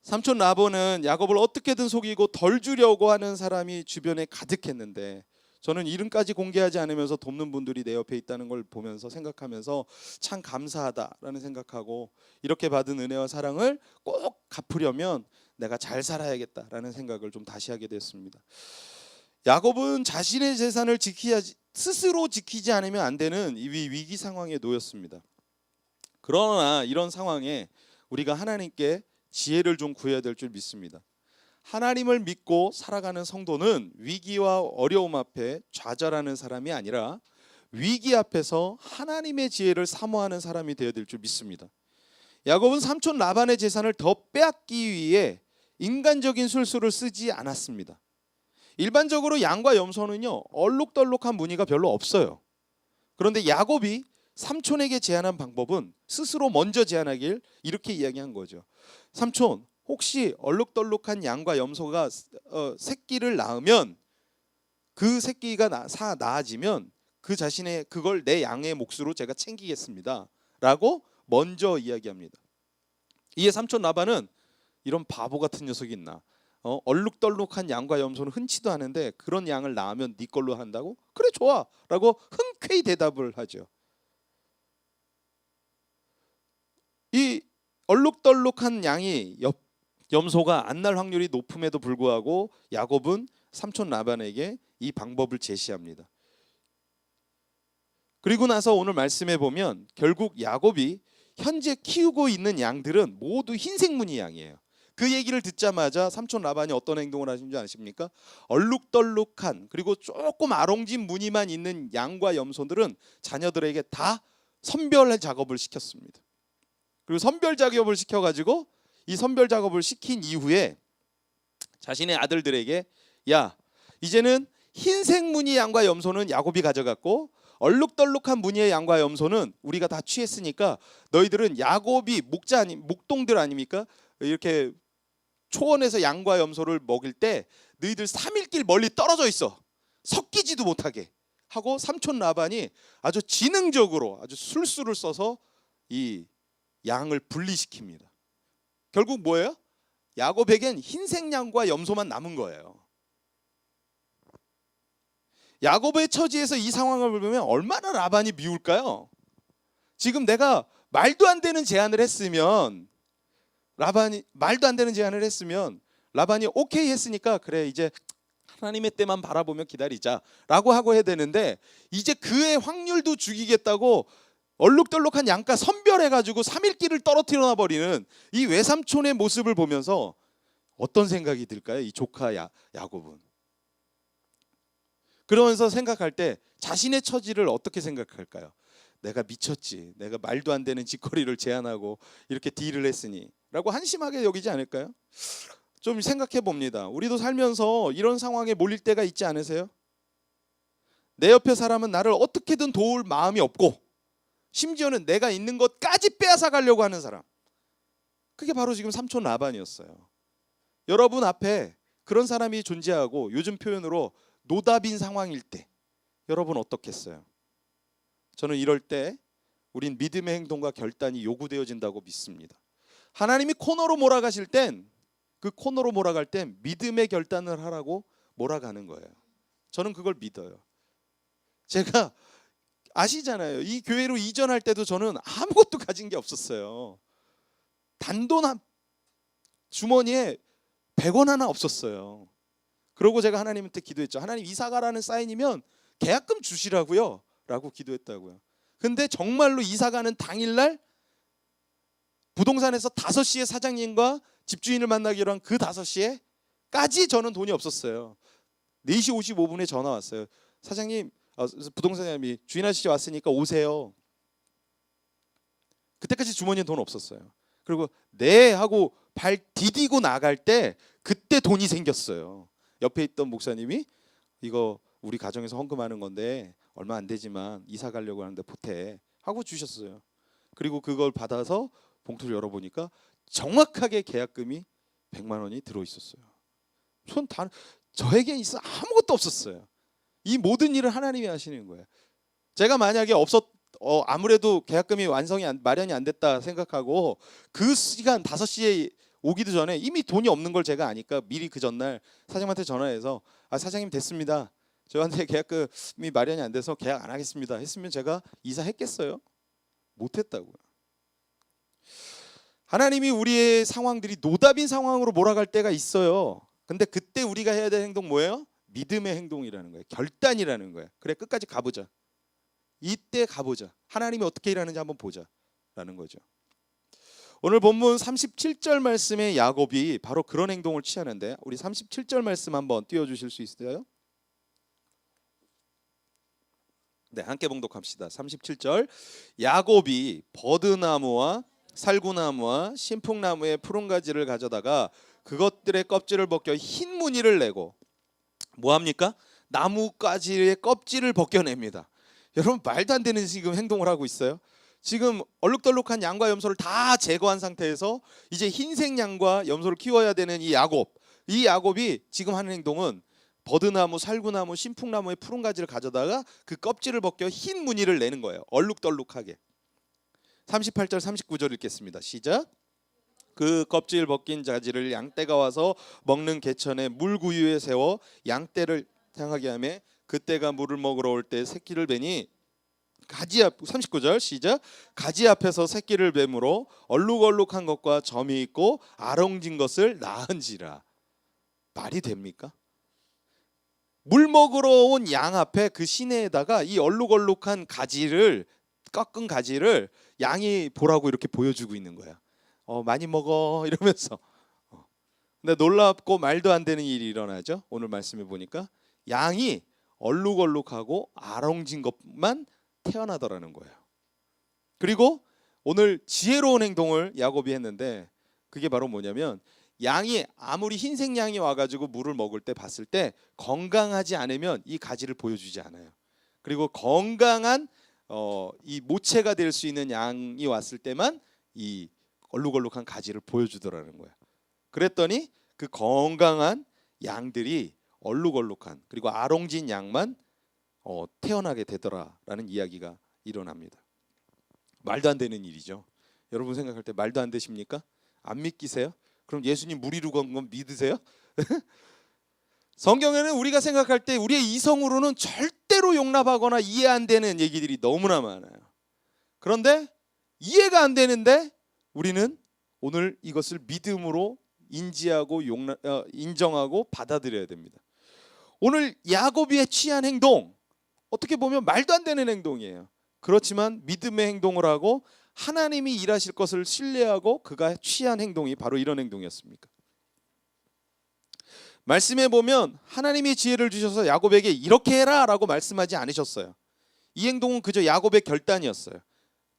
삼촌 라반은 야곱을 어떻게든 속이고 덜 주려고 하는 사람이 주변에 가득했는데 저는 이름까지 공개하지 않으면서 돕는 분들이 내 옆에 있다는 걸 보면서 생각하면서 참 감사하다라는 생각하고 이렇게 받은 은혜와 사랑을 꼭 갚으려면 내가 잘 살아야겠다라는 생각을 좀 다시 하게 됐습니다. 야곱은 자신의 재산을 스스로 지키지 않으면 안 되는 이 위기 상황에 놓였습니다. 그러나 이런 상황에 우리가 하나님께 지혜를 좀 구해야 될 줄 믿습니다. 하나님을 믿고 살아가는 성도는 위기와 어려움 앞에 좌절하는 사람이 아니라 위기 앞에서 하나님의 지혜를 사모하는 사람이 되어야 될 줄 믿습니다. 야곱은 삼촌 라반의 재산을 더 빼앗기 위해 인간적인 술수를 쓰지 않았습니다. 일반적으로 양과 염소는요 얼룩덜룩한 무늬가 별로 없어요. 그런데 야곱이 삼촌에게 제안한 방법은 스스로 먼저 제안하길 이렇게 이야기한 거죠. 삼촌, 혹시 얼룩덜룩한 양과 염소가 새끼를 낳으면 그 새끼가 낳아지면 그 자신의 그걸 내 양의 몫으로 제가 챙기겠습니다 라고 먼저 이야기합니다. 이에 삼촌 라반은 이런 바보 같은 녀석이 있나, 얼룩덜룩한 양과 염소는 흔치도 않은데 그런 양을 낳으면 네 걸로 한다고? 그래 좋아 라고 흔쾌히 대답을 하죠. 이 얼룩덜룩한 양이 염소가 안 날 확률이 높음에도 불구하고 야곱은 삼촌 라반에게 이 방법을 제시합니다. 그리고 나서 오늘 말씀해 보면 결국 야곱이 현재 키우고 있는 양들은 모두 흰색 무늬 양이에요. 그 얘기를 듣자마자 삼촌 라반이 어떤 행동을 하신지 아십니까? 얼룩덜룩한 그리고 조금 아롱진 무늬만 있는 양과 염소들은 자녀들에게 다 선별 작업을 시켰습니다. 그리고 선별 작업을 시켜가지고 이 선별 작업을 시킨 이후에 자신의 아들들에게 야, 이제는 흰색 무늬 양과 염소는 야곱이 가져갔고 얼룩덜룩한 무늬의 양과 염소는 우리가 다 취했으니까 너희들은 야곱이 목동들 아닙니까? 이렇게 초원에서 양과 염소를 먹일 때 너희들 3일 길 멀리 떨어져 있어. 섞이지도 못하게 하고 삼촌 라반이 아주 지능적으로 아주 술수를 써서 이 양을 분리시킵니다. 결국 뭐예요? 야곱에겐 흰색 양과 염소만 남은 거예요. 야곱의 처지에서 이 상황을 보면 얼마나 라반이 미울까요? 지금 내가 말도 안 되는 제안을 했으면 라반이 오케이 했으니까 그래 이제 하나님의 때만 바라보며 기다리자라고 하고 해야 되는데 이제 그의 확률도 죽이겠다고 얼룩덜룩한 양가 선별해가지고 3일 길을 떨어뜨려 버리는 이 외삼촌의 모습을 보면서 어떤 생각이 들까요? 이 조카 야곱은. 그러면서 생각할 때 자신의 처지를 어떻게 생각할까요? 내가 미쳤지. 내가 말도 안 되는 짓거리를 제안하고 이렇게 딜을 했으니 라고 한심하게 여기지 않을까요? 좀 생각해 봅니다. 우리도 살면서 이런 상황에 몰릴 때가 있지 않으세요? 내 옆에 사람은 나를 어떻게든 도울 마음이 없고 심지어는 내가 있는 것까지 빼앗아 가려고 하는 사람. 그게 바로 지금 삼촌 라반이었어요. 여러분 앞에 그런 사람이 존재하고 요즘 표현으로 노답인 상황일 때 여러분 어떻겠어요? 저는 이럴 때 우린 믿음의 행동과 결단이 요구되어진다고 믿습니다. 하나님이 코너로 몰아가실 땐 그 코너로 몰아갈 땐 믿음의 결단을 하라고 몰아가는 거예요. 저는 그걸 믿어요. 제가 아시잖아요. 이 교회로 이전할 때도 저는 아무것도 가진 게 없었어요. 단돈 주머니에 100원 하나 없었어요. 그러고 제가 하나님한테 기도했죠. 하나님 이사 가라는 사인이면 계약금 주시라고요 라고 기도했다고요. 근데 정말로 이사 가는 당일날 부동산에서 5시에 사장님과 집주인을 만나기로 한 그 5시에까지 저는 돈이 없었어요. 4시 55분에 전화 왔어요. 사장님, 부동산님이 주인 아저씨 왔으니까 오세요. 그때까지 주머니에 돈 없었어요. 그리고 네 하고 발 디디고 나갈 때 그때 돈이 생겼어요. 옆에 있던 목사님이 이거 우리 가정에서 헌금하는 건데 얼마 안 되지만 이사 가려고 하는데 보태 하고 주셨어요. 그리고 그걸 받아서 봉투를 열어보니까 정확하게 계약금이 100만 원이 들어있었어요. 저에게 있어 아무것도 없었어요. 이 모든 일을 하나님이 하시는 거예요. 제가 만약에 아무래도 계약금이 마련이 안 됐다 생각하고 그 시간 5시에 오기도 전에 이미 돈이 없는 걸 제가 아니까 미리 그 전날 사장님한테 전화해서 사장님 됐습니다. 저한테 계약금이 마련이 안 돼서 계약 안 하겠습니다 했으면 제가 이사했겠어요? 못했다고요. 하나님이 우리의 상황들이 노답인 상황으로 몰아갈 때가 있어요. 근데 그때 우리가 해야 될 행동 뭐예요? 믿음의 행동이라는 거예요. 결단이라는 거예요. 그래 끝까지 가보자. 이때 가보자. 하나님이 어떻게 일하는지 한번 보자라는 거죠. 오늘 본문 37절 말씀에 야곱이 바로 그런 행동을 취하는데 우리 37절 말씀 한번 띄워주실 수 있어요? 네, 함께 봉독합시다. 37절 야곱이 버드나무와 살구나무와 신풍나무의 푸른 가지를 가져다가 그것들의 껍질을 벗겨 흰 무늬를 내고 뭐합니까? 나뭇가지의 껍질을 벗겨냅니다. 여러분 말도 안 되는 지금 행동을 하고 있어요. 지금 얼룩덜룩한 양과 염소를 다 제거한 상태에서 이제 흰색 양과 염소를 키워야 되는 이 야곱이 지금 하는 행동은 버드나무, 살구나무, 신풍나무의 푸른 가지를 가져다가 그 껍질을 벗겨 흰 무늬를 내는 거예요. 얼룩덜룩하게. 38절 39절 읽겠습니다. 시작. 그 껍질 벗긴 가지를 양떼가 와서 먹는 개천에 물구유에 세워 양떼를 향하게 하며 그때가 물을 먹으러 올 때 새끼를 베니 가지 앞 39절 시작. 가지 앞에서 새끼를 뱀으로 얼룩얼룩한 것과 점이 있고 아롱진 것을 낳은지라. 말이 됩니까? 물 먹으러 온 양 앞에 그 시내에다가 이 얼룩얼룩한 가지를 꺾은 가지를 양이 보라고 이렇게 보여주고 있는 거야. 많이 먹어 이러면서. 근데 놀랍고 말도 안 되는 일이 일어나죠. 오늘 말씀해 보니까 양이 얼룩얼룩하고 아롱진 것만 태어나더라는 거예요. 그리고 오늘 지혜로운 행동을 야곱이 했는데 그게 바로 뭐냐면 양이 아무리 흰색 양이 와가지고 물을 먹을 때 봤을 때 건강하지 않으면 이 가지를 보여주지 않아요. 그리고 건강한 이 모체가 될 수 있는 양이 왔을 때만 이 얼룩얼룩한 가지를 보여주더라는 거야. 그랬더니 그 건강한 양들이 얼룩얼룩한 그리고 아롱진 양만 태어나게 되더라라는 이야기가 일어납니다. 말도 안 되는 일이죠. 여러분 생각할 때 말도 안 되십니까? 안 믿기세요? 그럼 예수님 물 이루고 온 건 믿으세요? 성경에는 우리가 생각할 때 우리의 이성으로는 절대로 용납하거나 이해 안 되는 얘기들이 너무나 많아요. 그런데 이해가 안 되는데 우리는 오늘 이것을 믿음으로 인지하고 인정하고 받아들여야 됩니다. 오늘 야곱이 취한 행동, 어떻게 보면 말도 안 되는 행동이에요. 그렇지만 믿음의 행동을 하고 하나님이 일하실 것을 신뢰하고 그가 취한 행동이 바로 이런 행동이었습니까? 말씀해 보면 하나님이 지혜를 주셔서 야곱에게 이렇게 해라 라고 말씀하지 않으셨어요. 이 행동은 그저 야곱의 결단이었어요.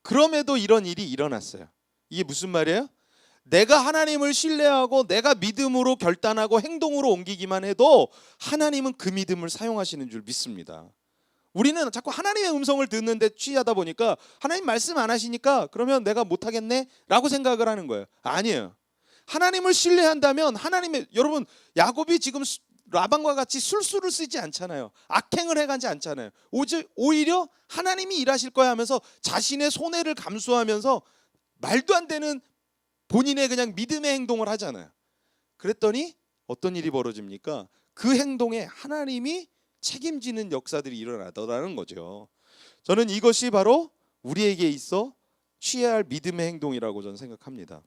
그럼에도 이런 일이 일어났어요. 이게 무슨 말이에요? 내가 하나님을 신뢰하고 내가 믿음으로 결단하고 행동으로 옮기기만 해도 하나님은 그 믿음을 사용하시는 줄 믿습니다. 우리는 자꾸 하나님의 음성을 듣는데 취하다 보니까 하나님 말씀 안 하시니까 그러면 내가 못하겠네 라고 생각을 하는 거예요. 아니에요. 하나님을 신뢰한다면 하나님의, 여러분 야곱이 지금 라반과 같이 술수를 쓰지 않잖아요. 악행을 해가지 않잖아요. 오히려 하나님이 일하실 거야 하면서 자신의 손해를 감수하면서 말도 안 되는 본인의 그냥 믿음의 행동을 하잖아요. 그랬더니 어떤 일이 벌어집니까? 그 행동에 하나님이 책임지는 역사들이 일어나더라는 거죠. 저는 이것이 바로 우리에게 있어 취해야 할 믿음의 행동이라고 저는 생각합니다.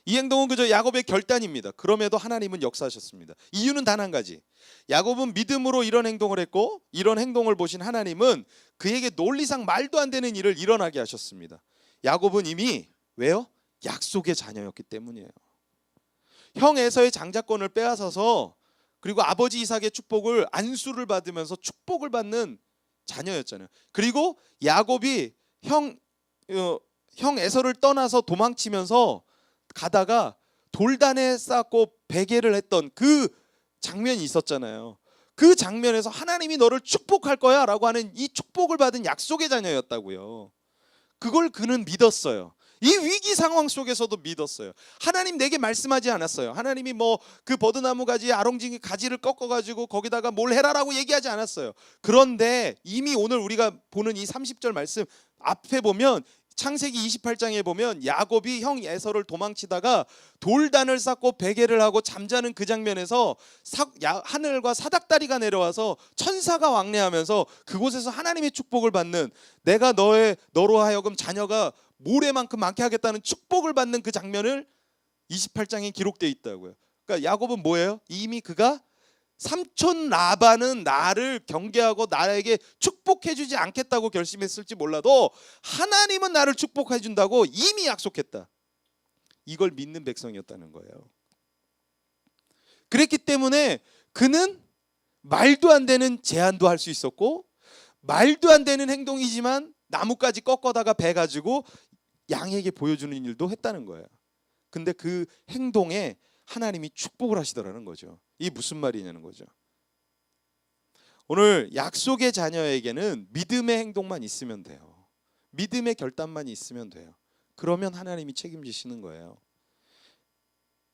이 행동은 그저 야곱의 결단입니다. 그럼에도 하나님은 역사하셨습니다. 이유는 단 한 가지. 야곱은 믿음으로 이런 행동을 했고 이런 행동을 보신 하나님은 그에게 논리상 말도 안 되는 일을 일어나게 하셨습니다. 야곱은 이미 왜요? 약속의 자녀였기 때문이에요. 형 에서의 장자권을 빼앗아서 그리고 아버지 이삭의 축복을 안수를 받으면서 축복을 받는 자녀였잖아요. 그리고 야곱이 형 에서를 떠나서 도망치면서 가다가 돌단에 쌓고 베개를 했던 그 장면이 있었잖아요. 그 장면에서 하나님이 너를 축복할 거야 라고 하는 이 축복을 받은 약속의 자녀였다고요. 그걸 그는 믿었어요. 이 위기 상황 속에서도 믿었어요. 하나님 내게 말씀하지 않았어요. 하나님이 뭐 그 버드나무 가지 아롱진 가지를 꺾어가지고 거기다가 뭘 해라라고 얘기하지 않았어요. 그런데 이미 오늘 우리가 보는 이 30절 말씀 앞에 보면 창세기 28장에 보면 야곱이 형 에서를 도망치다가 돌단을 쌓고 베개를 하고 잠자는 그 장면에서 하늘과 사닥다리가 내려와서 천사가 왕래하면서 그곳에서 하나님의 축복을 받는, 내가 너로 하여금 자녀가 모래만큼 많게 하겠다는 축복을 받는 그 장면을 28장에 기록되어 있다고요. 그러니까 야곱은 뭐예요? 이미 그가 삼촌 라반은 나를 경계하고 나에게 축복해주지 않겠다고 결심했을지 몰라도 하나님은 나를 축복해준다고 이미 약속했다. 이걸 믿는 백성이었다는 거예요. 그랬기 때문에 그는 말도 안 되는 제안도 할 수 있었고 말도 안 되는 행동이지만 나뭇가지 꺾어다가 배 가지고 양에게 보여주는 일도 했다는 거예요. 근데 그 행동에 하나님이 축복을 하시더라는 거죠. 이게 무슨 말이냐는 거죠. 오늘 약속의 자녀에게는 믿음의 행동만 있으면 돼요. 믿음의 결단만 있으면 돼요. 그러면 하나님이 책임지시는 거예요.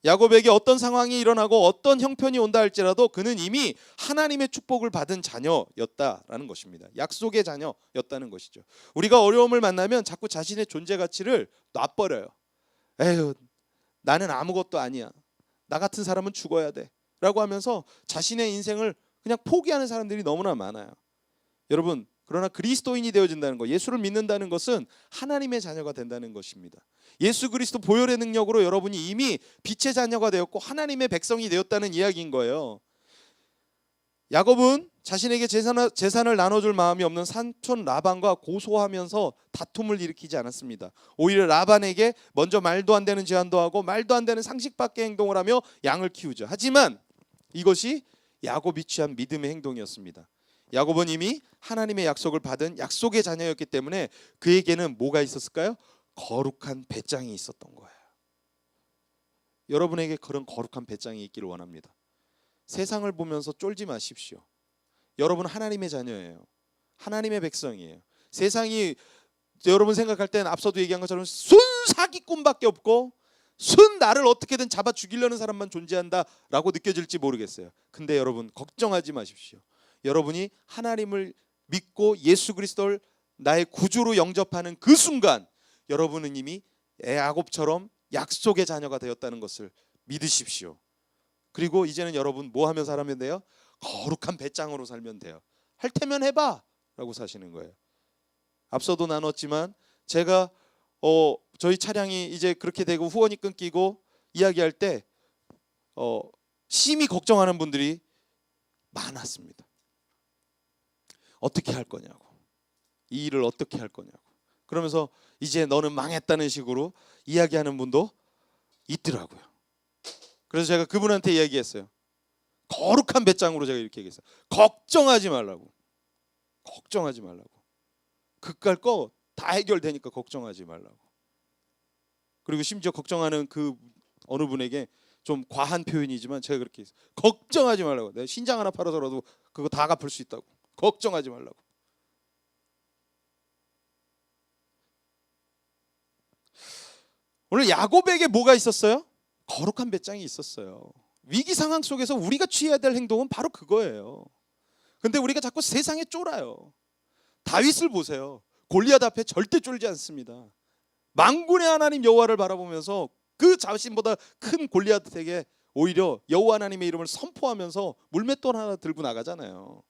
야곱에게 어떤 상황이 일어나고 어떤 형편이 온다 할지라도 그는 이미 하나님의 축복을 받은 자녀였다라는 것입니다. 약속의 자녀였다는 것이죠. 우리가 어려움을 만나면 자꾸 자신의 존재 가치를 놔버려요. 에휴, 나는 아무것도 아니야. 나 같은 사람은 죽어야 돼 라고 하면서 자신의 인생을 그냥 포기하는 사람들이 너무나 많아요. 여러분, 그러나 그리스도인이 되어진다는 것, 예수를 믿는다는 것은 하나님의 자녀가 된다는 것입니다. 예수 그리스도 보혈의 능력으로 여러분이 이미 빛의 자녀가 되었고 하나님의 백성이 되었다는 이야기인 거예요. 야곱은 자신에게 재산을 나눠줄 마음이 없는 삼촌 라반과 고소하면서 다툼을 일으키지 않았습니다. 오히려 라반에게 먼저 말도 안 되는 제안도 하고 말도 안 되는 상식 밖의 행동을 하며 양을 키우죠. 하지만 이것이 야곱이 취한 믿음의 행동이었습니다. 야곱은 이미 하나님의 약속을 받은 약속의 자녀였기 때문에 그에게는 뭐가 있었을까요? 거룩한 배짱이 있었던 거예요. 여러분에게 그런 거룩한 배짱이 있기를 원합니다. 세상을 보면서 쫄지 마십시오. 여러분 하나님의 자녀예요. 하나님의 백성이에요. 세상이 여러분 생각할 땐 앞서도 얘기한 것처럼 순 사기꾼밖에 없고 순 나를 어떻게든 잡아 죽이려는 사람만 존재한다라고 느껴질지 모르겠어요. 근데 여러분 걱정하지 마십시오. 여러분이 하나님을 믿고 예수 그리스도를 나의 구주로 영접하는 그 순간 여러분은 이미 야곱처럼 약속의 자녀가 되었다는 것을 믿으십시오. 그리고 이제는 여러분 뭐 하며 살면 돼요? 거룩한 배짱으로 살면 돼요. 할 테면 해봐 라고 사시는 거예요. 앞서도 나눴지만 제가 저희 차량이 이제 그렇게 되고 후원이 끊기고 이야기할 때 심히 걱정하는 분들이 많았습니다. 어떻게 할 거냐고, 이 일을 어떻게 할 거냐고, 그러면서 이제 너는 망했다는 식으로 이야기하는 분도 있더라고요. 그래서 제가 그분한테 이야기했어요. 거룩한 배짱으로 제가 이렇게 얘기했어요. 걱정하지 말라고. 걱정하지 말라고. 그깟 거 다 해결되니까 걱정하지 말라고. 그리고 심지어 걱정하는 그 어느 분에게 좀 과한 표현이지만 제가 그렇게 했어요. 걱정하지 말라고. 내가 신장 하나 팔아서라도 그거 다 갚을 수 있다고. 걱정하지 말라고. 오늘 야곱에게 뭐가 있었어요? 거룩한 배짱이 있었어요. 위기 상황 속에서 우리가 취해야 될 행동은 바로 그거예요. 근데 우리가 자꾸 세상에 쫄아요. 다윗을 보세요. 골리앗 앞에 절대 쫄지 않습니다. 만군의 하나님 여호와를 바라보면서 그 자신보다 큰 골리앗에게 오히려 여호와 하나님의 이름을 선포하면서 물맷돌 하나 들고 나가잖아요.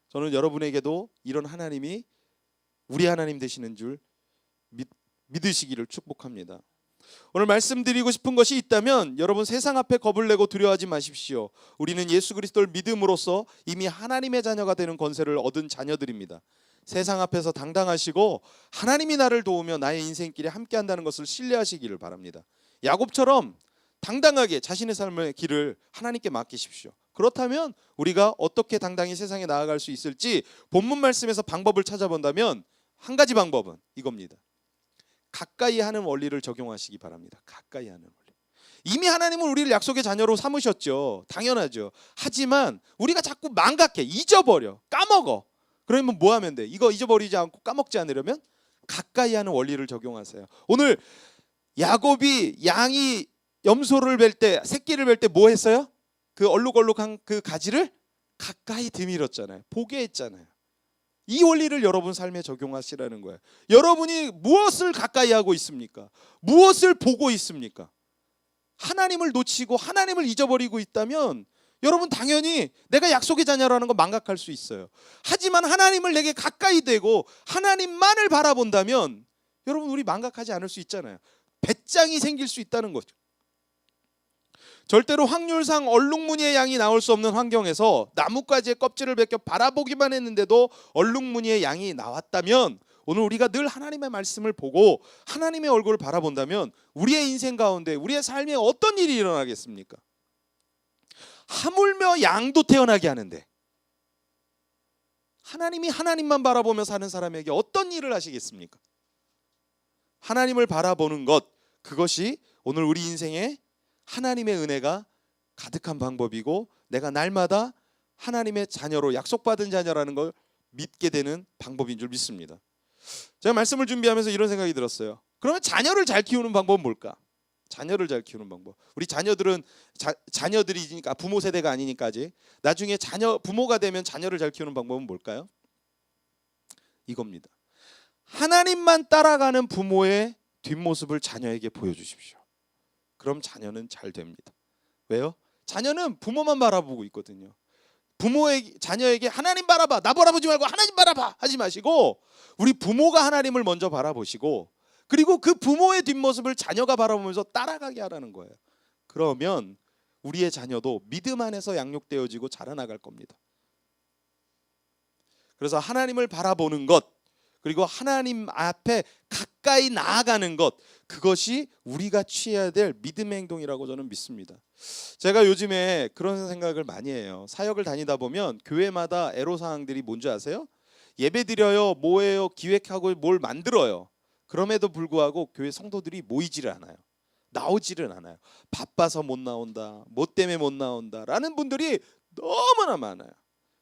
저는 여러분에게도 이런 하나님이 우리 하나님 되시는 줄 믿으시기를 축복합니다. 오늘 말씀드리고 싶은 것이 있다면 여러분 세상 앞에 겁을 내고 두려워하지 마십시오. 우리는 예수 그리스도를 믿음으로써 이미 하나님의 자녀가 되는 권세를 얻은 자녀들입니다. 세상 앞에서 당당하시고 하나님이 나를 도우며 나의 인생길에 함께한다는 것을 신뢰하시기를 바랍니다. 야곱처럼 당당하게 자신의 삶의 길을 하나님께 맡기십시오. 그렇다면 우리가 어떻게 당당히 세상에 나아갈 수 있을지 본문 말씀에서 방법을 찾아본다면 한 가지 방법은 이겁니다. 가까이 하는 원리를 적용하시기 바랍니다. 가까이 하는 원리. 이미 하나님은 우리를 약속의 자녀로 삼으셨죠. 당연하죠. 하지만 우리가 자꾸 망각해, 잊어버려, 까먹어. 그러면 뭐 하면 돼? 이거 잊어버리지 않고 까먹지 않으려면 가까이 하는 원리를 적용하세요. 오늘 야곱이 양이 염소를 뵐 때, 새끼를 뵐 때 뭐 했어요? 그 얼룩얼룩한 그 가지를 가까이 드밀었잖아요. 보게 했잖아요. 이 원리를 여러분 삶에 적용하시라는 거예요. 여러분이 무엇을 가까이 하고 있습니까? 무엇을 보고 있습니까? 하나님을 놓치고 하나님을 잊어버리고 있다면 여러분 당연히 내가 약속의 자녀라는 거 망각할 수 있어요. 하지만 하나님을 내게 가까이 대고 하나님만을 바라본다면 여러분 우리 망각하지 않을 수 있잖아요. 배짱이 생길 수 있다는 거죠. 절대로 확률상 얼룩무늬의 양이 나올 수 없는 환경에서 나뭇가지의 껍질을 벗겨 바라보기만 했는데도 얼룩무늬의 양이 나왔다면 오늘 우리가 늘 하나님의 말씀을 보고 하나님의 얼굴을 바라본다면 우리의 인생 가운데 우리의 삶에 어떤 일이 일어나겠습니까? 하물며 양도 태어나게 하는데 하나님이 하나님만 바라보며 사는 사람에게 어떤 일을 하시겠습니까? 하나님을 바라보는 것, 그것이 오늘 우리 인생에 하나님의 은혜가 가득한 방법이고 내가 날마다 하나님의 자녀로 약속받은 자녀라는 걸 믿게 되는 방법인 줄 믿습니다. 제가 말씀을 준비하면서 이런 생각이 들었어요. 그러면 자녀를 잘 키우는 방법은 뭘까? 자녀를 잘 키우는 방법. 우리 자녀들은 자녀들이니까 부모 세대가 아니니까 아직 나중에 부모가 되면 자녀를 잘 키우는 방법은 뭘까요? 이겁니다. 하나님만 따라가는 부모의 뒷모습을 자녀에게 보여주십시오. 그럼 자녀는 잘 됩니다. 왜요? 자녀는 부모만 바라보고 있거든요. 자녀에게 하나님 바라봐, 나 바라보지 말고 하나님 바라봐 하지 마시고 우리 부모가 하나님을 먼저 바라보시고 그리고 그 부모의 뒷모습을 자녀가 바라보면서 따라가게 하라는 거예요. 그러면 우리의 자녀도 믿음 안에서 양육되어지고 자라나갈 겁니다. 그래서 하나님을 바라보는 것 그리고 하나님 앞에 가까이 나아가는 것 그것이 우리가 취해야 될 믿음의 행동이라고 저는 믿습니다. 제가 요즘에 그런 생각을 많이 해요. 사역을 다니다 보면 교회마다 애로사항들이 뭔지 아세요? 예배 드려요, 뭐해요, 기획하고 뭘 만들어요. 그럼에도 불구하고 교회 성도들이 모이지를 않아요. 나오지를 않아요. 바빠서 못 나온다, 뭐 때문에 못 나온다라는 분들이 너무나 많아요.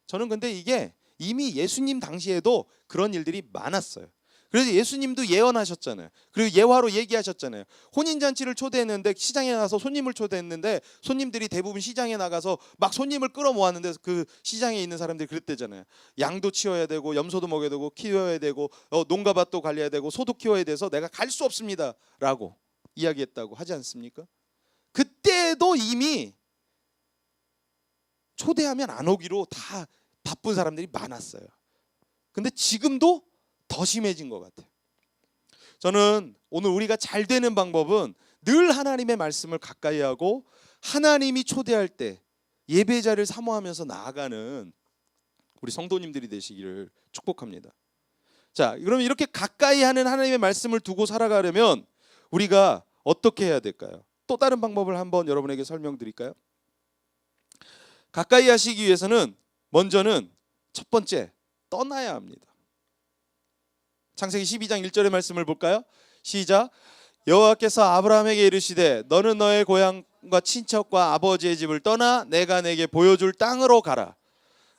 저는 근데 이게 이미 예수님 당시에도 그런 일들이 많았어요. 그래서 예수님도 예언하셨잖아요. 그리고 예화로 얘기하셨잖아요. 혼인잔치를 초대했는데 시장에 나가서 손님을 초대했는데 손님들이 대부분 시장에 나가서 막 손님을 끌어모았는데 그 시장에 있는 사람들이 그랬대잖아요. 양도 치워야 되고 염소도 먹여야 되고 키워야 되고 농가밭도 관리해야 되고 소도 키워야 돼서 내가 갈 수 없습니다 라고 이야기했다고 하지 않습니까? 그때도 이미 초대하면 안 오기로 다 바쁜 사람들이 많았어요. 근데 지금도 더 심해진 것 같아요. 저는 오늘 우리가 잘 되는 방법은 늘 하나님의 말씀을 가까이 하고 하나님이 초대할 때 예배자를 사모하면서 나아가는 우리 성도님들이 되시기를 축복합니다. 자, 그러면 이렇게 가까이 하는 하나님의 말씀을 두고 살아가려면 우리가 어떻게 해야 될까요? 또 다른 방법을 한번 여러분에게 설명드릴까요? 가까이 하시기 위해서는 먼저는 첫 번째 떠나야 합니다. 창세기 12장 1절의 말씀을 볼까요? 시작. 여호와께서 아브라함에게 이르시되 너는 너의 고향과 친척과 아버지의 집을 떠나 내가 내게 보여줄 땅으로 가라.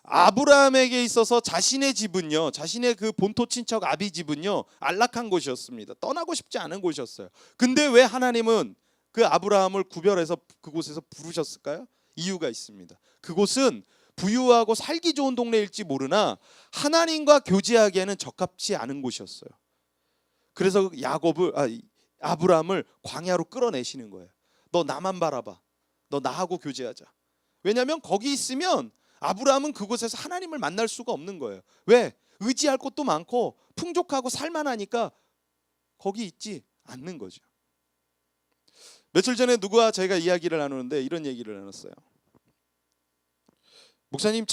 아브라함에게 있어서 자신의 집은요, 자신의 그 본토 친척 아비 집은요 안락한 곳이었습니다. 떠나고 싶지 않은 곳이었어요. 근데 왜 하나님은 그 아브라함을 구별해서 그곳에서 부르셨을까요? 이유가 있습니다. 그곳은 부유하고 살기 좋은 동네일지 모르나 하나님과 교제하기에는 적합치 않은 곳이었어요. 그래서 아브라함을 광야로 끌어내시는 거예요. 너 나만 바라봐. 너 나하고 교제하자. 왜냐하면 거기 있으면 아브라함은 그곳에서 하나님을 만날 수가 없는 거예요. 왜? 의지할 곳도 많고 풍족하고 살만하니까 거기 있지 않는 거죠. 며칠 전에 누구와 저희가 이야기를 나누는데 이런 얘기를 나눴어요. 목사님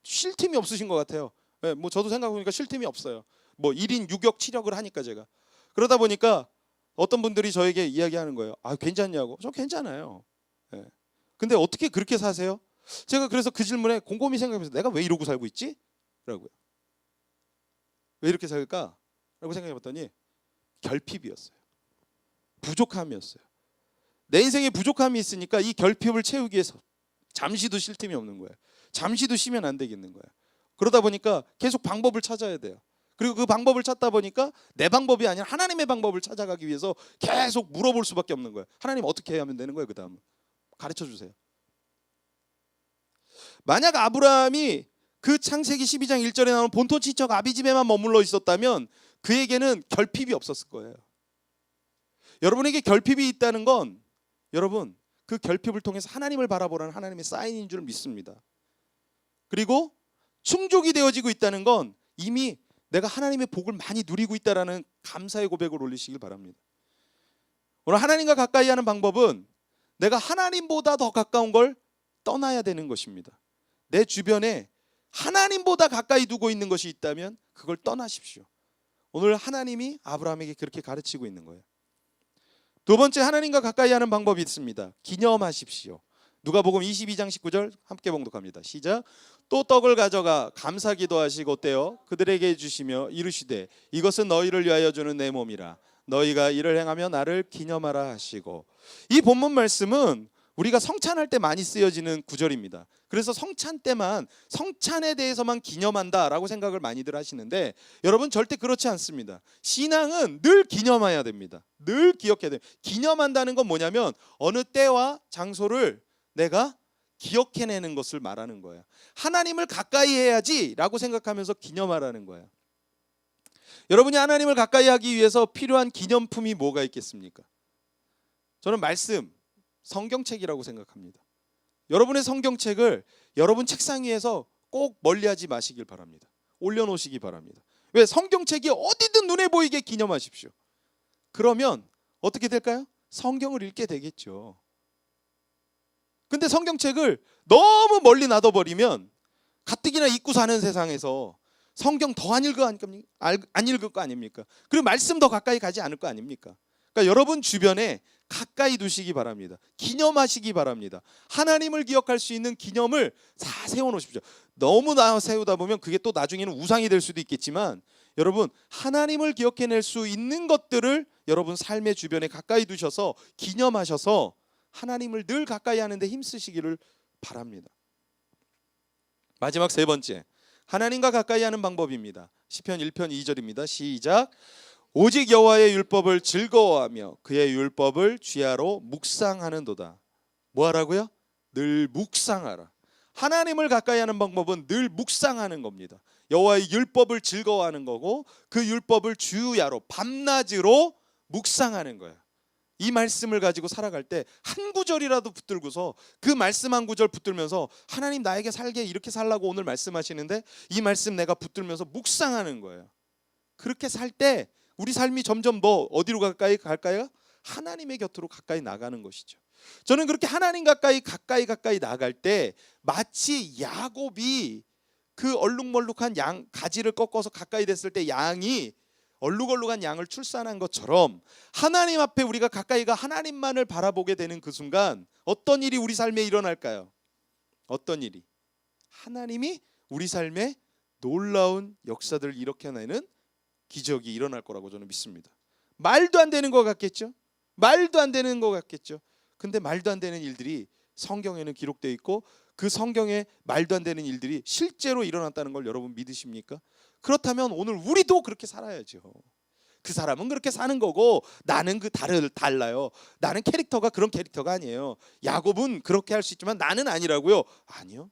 쉴 틈이 없으신 것 같아요. 네, 뭐 저도 생각해보니까 쉴 틈이 없어요. 뭐 1인 6역 7역을 하니까 제가 그러다 보니까 어떤 분들이 저에게 이야기하는 거예요. 아, 괜찮냐고. 저 괜찮아요. 네. 근데 어떻게 그렇게 사세요? 제가 그래서 그 질문에 곰곰이 생각하면서 내가 왜 이러고 살고 있지? 라고요. 왜 이렇게 살까? 라고 생각해봤더니 결핍이었어요. 부족함이었어요. 내 인생에 부족함이 있으니까 이 결핍을 채우기 위해서 잠시도 쉴 틈이 없는 거예요. 잠시도 쉬면 안 되겠는 거예요. 그러다 보니까 계속 방법을 찾아야 돼요. 그리고 그 방법을 찾다 보니까 내 방법이 아니라 하나님의 방법을 찾아가기 위해서 계속 물어볼 수밖에 없는 거예요. 하나님 어떻게 해야 하면 되는 거예요? 그 다음 가르쳐 주세요. 만약 아브라함이 그 창세기 12장 1절에 나오는 본토 친척 아비 집에만 머물러 있었다면 그에게는 결핍이 없었을 거예요. 여러분에게 결핍이 있다는 건 여러분 그 결핍을 통해서 하나님을 바라보라는 하나님의 사인인 줄 믿습니다. 그리고 충족이 되어지고 있다는 건 이미 내가 하나님의 복을 많이 누리고 있다라는 감사의 고백을 올리시길 바랍니다. 오늘 하나님과 가까이 하는 방법은 내가 하나님보다 더 가까운 걸 떠나야 되는 것입니다. 내 주변에 하나님보다 가까이 두고 있는 것이 있다면 그걸 떠나십시오. 오늘 하나님이 아브라함에게 그렇게 가르치고 있는 거예요. 두 번째 하나님과 가까이 하는 방법이 있습니다. 기념하십시오. 누가복음 22장 19절 함께 봉독합니다. 시작. 또 떡을 가져가 감사 기도하시고 떼어 그들에게 주시며 이르시되 이것은 너희를 위하여 주는 내 몸이라 너희가 이를 행하며 나를 기념하라 하시고. 이 본문 말씀은 우리가 성찬할 때 많이 쓰여지는 구절입니다. 그래서 성찬 때만 성찬에 대해서만 기념한다라고 생각을 많이들 하시는데 여러분 절대 그렇지 않습니다. 신앙은 늘 기념해야 됩니다. 늘 기억해야 돼요. 기념한다는 건 뭐냐면 어느 때와 장소를 내가 기억해내는 것을 말하는 거예요. 하나님을 가까이 해야지라고 생각하면서 기념하라는 거예요. 여러분이 하나님을 가까이 하기 위해서 필요한 기념품이 뭐가 있겠습니까? 저는 말씀, 성경책이라고 생각합니다. 여러분의 성경책을 여러분 책상 위에서 꼭 멀리하지 마시길 바랍니다. 올려놓으시기 바랍니다. 왜? 성경책이 어디든 눈에 보이게 기념하십시오. 그러면 어떻게 될까요? 성경을 읽게 되겠죠. 근데 성경책을 너무 멀리 놔둬버리면 가뜩이나 잊고 사는 세상에서 성경 더 안 읽을 거 아닙니까? 그리고 말씀 더 가까이 가지 않을 거 아닙니까? 그러니까 여러분 주변에 가까이 두시기 바랍니다. 기념하시기 바랍니다. 하나님을 기억할 수 있는 기념을 다 세워놓으십시오. 너무 나 세우다 보면 그게 또 나중에는 우상이 될 수도 있겠지만, 여러분 하나님을 기억해낼 수 있는 것들을 여러분 삶의 주변에 가까이 두셔서 기념하셔서 하나님을 늘 가까이 하는 데 힘쓰시기를 바랍니다. 마지막 세 번째, 하나님과 가까이 하는 방법입니다. 시편 1편 2절입니다. 시작. 오직 여호와의 율법을 즐거워하며 그의 율법을 주야로 묵상하는도다. 뭐 하라고요? 늘 묵상하라. 하나님을 가까이 하는 방법은 늘 묵상하는 겁니다. 여호와의 율법을 즐거워하는 거고 그 율법을 주야로 밤낮으로 묵상하는 거예요. 이 말씀을 가지고 살아갈 때 한 구절이라도 붙들고서 그 말씀 한 구절 붙들면서 하나님 나에게 살게 이렇게 살라고 오늘 말씀하시는데 이 말씀 내가 붙들면서 묵상하는 거예요. 그렇게 살 때 우리 삶이 점점 더 어디로 가까이 갈까요? 하나님의 곁으로 가까이 나가는 것이죠. 저는 그렇게 하나님 가까이 나갈 때 마치 야곱이 그 얼룩멀룩한 양 가지를 꺾어서 가까이 됐을 때 양이 얼룩얼룩한 양을 출산한 것처럼 하나님 앞에 우리가 가까이 가 하나님만을 바라보게 되는 그 순간 어떤 일이 우리 삶에 일어날까요? 어떤 일이? 하나님이 우리 삶에 놀라운 역사들을 일으켜내는 기적이 일어날 거라고 저는 믿습니다. 말도 안 되는 것 같겠죠? 말도 안 되는 것 같겠죠? 근데 말도 안 되는 일들이 성경에는 기록되어 있고 그 성경에 말도 안 되는 일들이 실제로 일어났다는 걸 여러분 믿으십니까? 그렇다면 오늘 우리도 그렇게 살아야죠. 그 사람은 그렇게 사는 거고 나는 달라요. 나는 캐릭터가 그런 캐릭터가 아니에요. 야곱은 그렇게 할 수 있지만 나는 아니라고요. 아니요.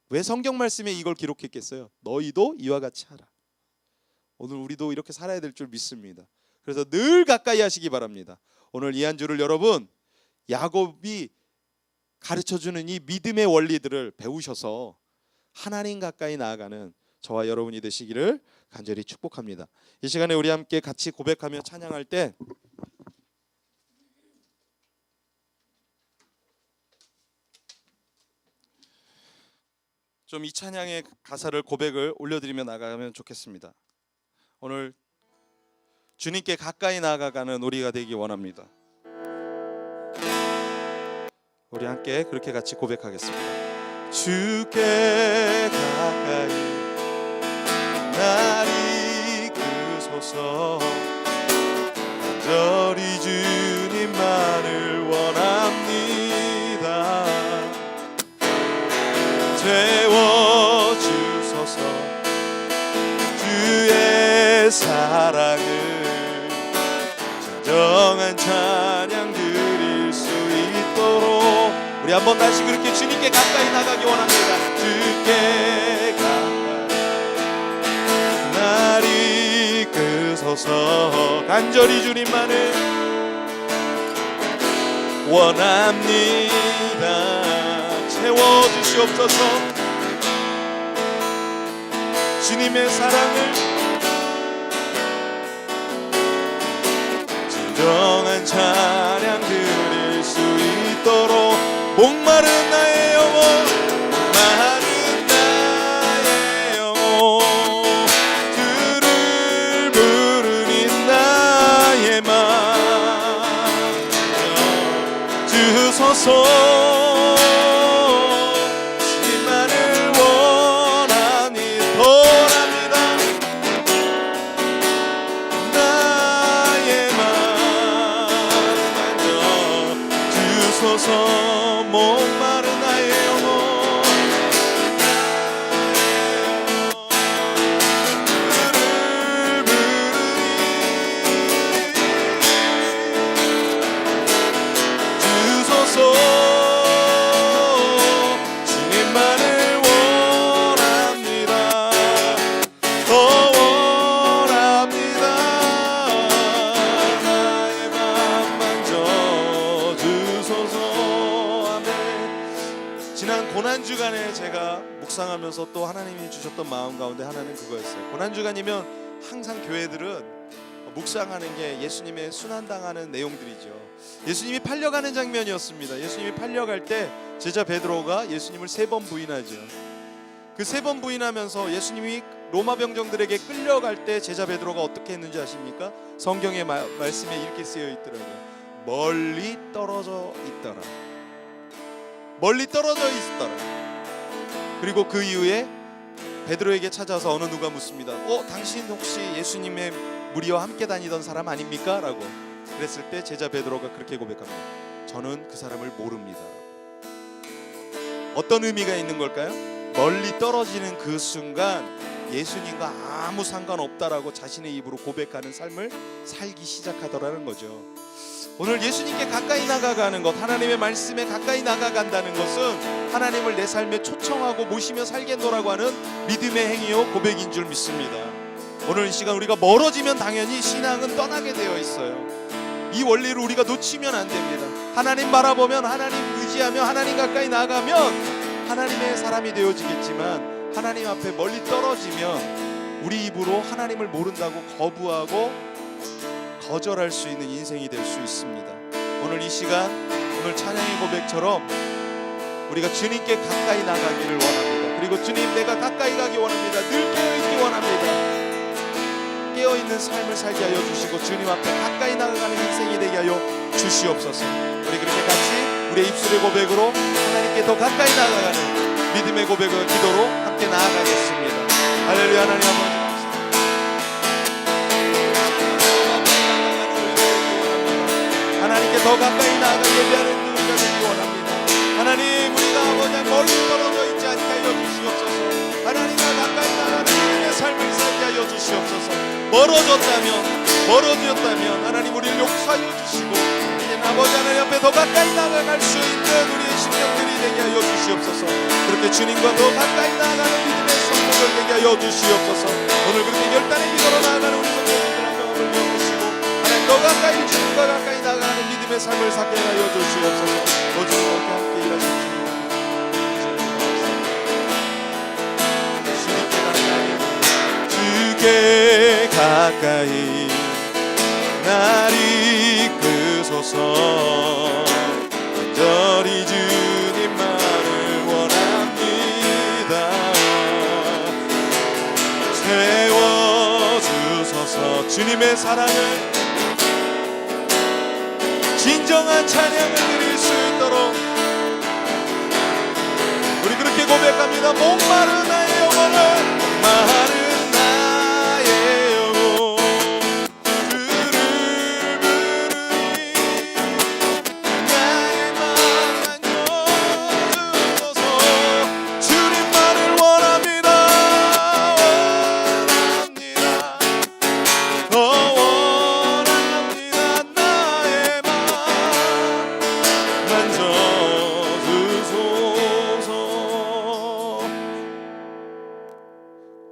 왜 성경 말씀에 이걸 기록했겠어요? 너희도 이와 같이 하라. 오늘 우리도 이렇게 살아야 될 줄 믿습니다. 그래서 늘 가까이 하시기 바랍니다. 오늘 이 한 주를 여러분 야곱이 가르쳐주는 이 믿음의 원리들을 배우셔서 하나님 가까이 나아가는 저와 여러분이 되시기를 간절히 축복합니다. 이 시간에 우리 함께 같이 고백하며 찬양할 때 좀 이 찬양의 가사를 고백을 올려드리며 나가면 좋겠습니다. 오늘 주님께 가까이 나아가는 우리가 되기 원합니다. 우리 함께 그렇게 같이 고백하겠습니다. 주께 가까이 날 이끄소서 간절히 주님만을 원합니다. 채워주소서 주의 사랑을 진정한 찬양 드릴 수 있도록 우리 한번 다시 그렇게 주님께 가까이 나가기 원합니다. 주께 가까이 날 이끄소서 간절히 주님만을 원합니다. 채워주시옵소서 주님의 사랑을 진정한 찬양 드릴 수 있도록 목마른 나의 영혼 목마른 나의 영혼 주를 부르는 나의 마음 주소서 주님만을 원합니다. 나의 마음 주소서 목마른 나의 영혼 주를 부르니 주소서 주님만을 원합니다. 더 원합니다. 나의 맘 만져 주소서. 지난 고난주간에 제가 묵상하면서 또 하나님이 주셨던 마음 가운데 하나는 그거였어요. 고난주간이면 항상 교회들은 묵상하는 게 예수님의 순환당하는 내용들이죠. 예수님이 팔려가는 장면이었습니다. 예수님이 팔려갈 때 제자 베드로가 예수님을 3번 부인하죠. 그 3번 부인하면서 예수님이 로마 병정들에게 끌려갈 때 제자 베드로가 어떻게 했는지 아십니까? 성경의 말씀에 이렇게 쓰여 있더라고요. 멀리 떨어져 있더라. 멀리 떨어져 있더라. 그리고 그 이후에 베드로에게 찾아서 어느 누가 묻습니다. 당신 혹시 예수님의 무리와 함께 다니던 사람 아닙니까? 라고 그랬을 때 제자 베드로가 그렇게 고백합니다. 저는 그 사람을 모릅니다. 어떤 의미가 있는 걸까요? 멀리 떨어지는 그 순간 예수님과 아무 상관없다라고 자신의 입으로 고백하는 삶을 살기 시작하더라는 거죠. 오늘 예수님께 가까이 나가가는 것, 하나님의 말씀에 가까이 나가간다는 것은 하나님을 내 삶에 초청하고 모시며 살겠노라고 하는 믿음의 행위요 고백인 줄 믿습니다. 오늘 이 시간 우리가 멀어지면 당연히 신앙은 떠나게 되어 있어요. 이 원리를 우리가 놓치면 안 됩니다. 하나님 바라보면, 하나님 의지하며, 하나님 가까이 나가면 하나님의 사람이 되어지겠지만, 하나님 앞에 멀리 떨어지면 우리 입으로 하나님을 모른다고 거부하고 거절할 수 있는 인생이 될 수 있습니다. 오늘 이 시간, 오늘 찬양의 고백처럼 우리가 주님께 가까이 나가기를 원합니다. 그리고 주님, 내가 가까이 가기 원합니다. 늘 깨어있기 원합니다. 깨어있는 삶을 살게 하여 주시고 주님 앞에 가까이 나가는 인생이 되게 하여 주시옵소서. 우리 그렇게 같이 우리의 입술의 고백으로 하나님께 더 가까이 나아가는 믿음의 고백과 기도로 함께 나아가겠습니다. 할렐루야. 하나님 아버지, 하나님께 더 가까이 나아가 예배하는 우리가 되기 원합니다. 하나님, 우리가 아버지 멀리 떨어져 있지 않게 하여 주시옵소서. 하나님과 가까이 나아가는 믿음의 삶을 살게 하여 주시옵소서. 멀어졌다면 하나님 우리를 용서하여 주시고 이제 아버지 하나님 옆에 더 가까이 나아갈 수 있는 우리의 심령들이 되게 하여 주시옵소서. 그렇게 주님과 더 가까이 나아가는 믿음의 성도들 되게 하여 주시옵소서. 오늘 그렇게 결단의 기도로 나아가는 우리 성도님들 한 명을 여기시고 하나님 더 가까이 주님과 가까이 나아가는 믿음의 삶을 살게 하여 주시옵소서. 주님과 함께 일하십시오. 주께 가까이 날 이끄소서. 간절히 주님만을 원합니다. 세워주소서. 주님의 사랑을 진정한 찬양을 드릴 수 있도록 우리 그렇게 고백합니다. 목마른 나의 영혼을, 목마른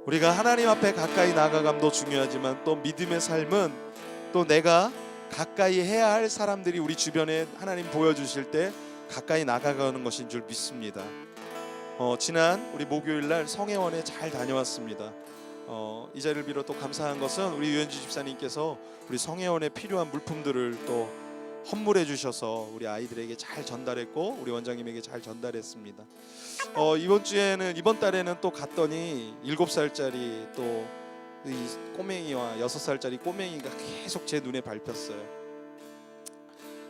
우리가 하나님 앞에 가까이 나아감도 중요하지만 또 믿음의 삶은 또 내가 가까이 해야 할 사람들이 우리 주변에 하나님 보여주실 때 가까이 나아가는 것인 줄 믿습니다. 지난 우리 목요일날 성혜원에 잘 다녀왔습니다. 이 자리를 빌어 또 감사한 것은 우리 유현주 집사님께서 우리 성혜원에 필요한 물품들을 또 헌물해 주셔서 우리 아이들에게 잘 전달했고 우리 원장님에게 잘 전달했습니다. 이번 달에는 또 갔더니 7살짜리 또 이 꼬맹이와 6살짜리 꼬맹이가 계속 제 눈에 밟혔어요.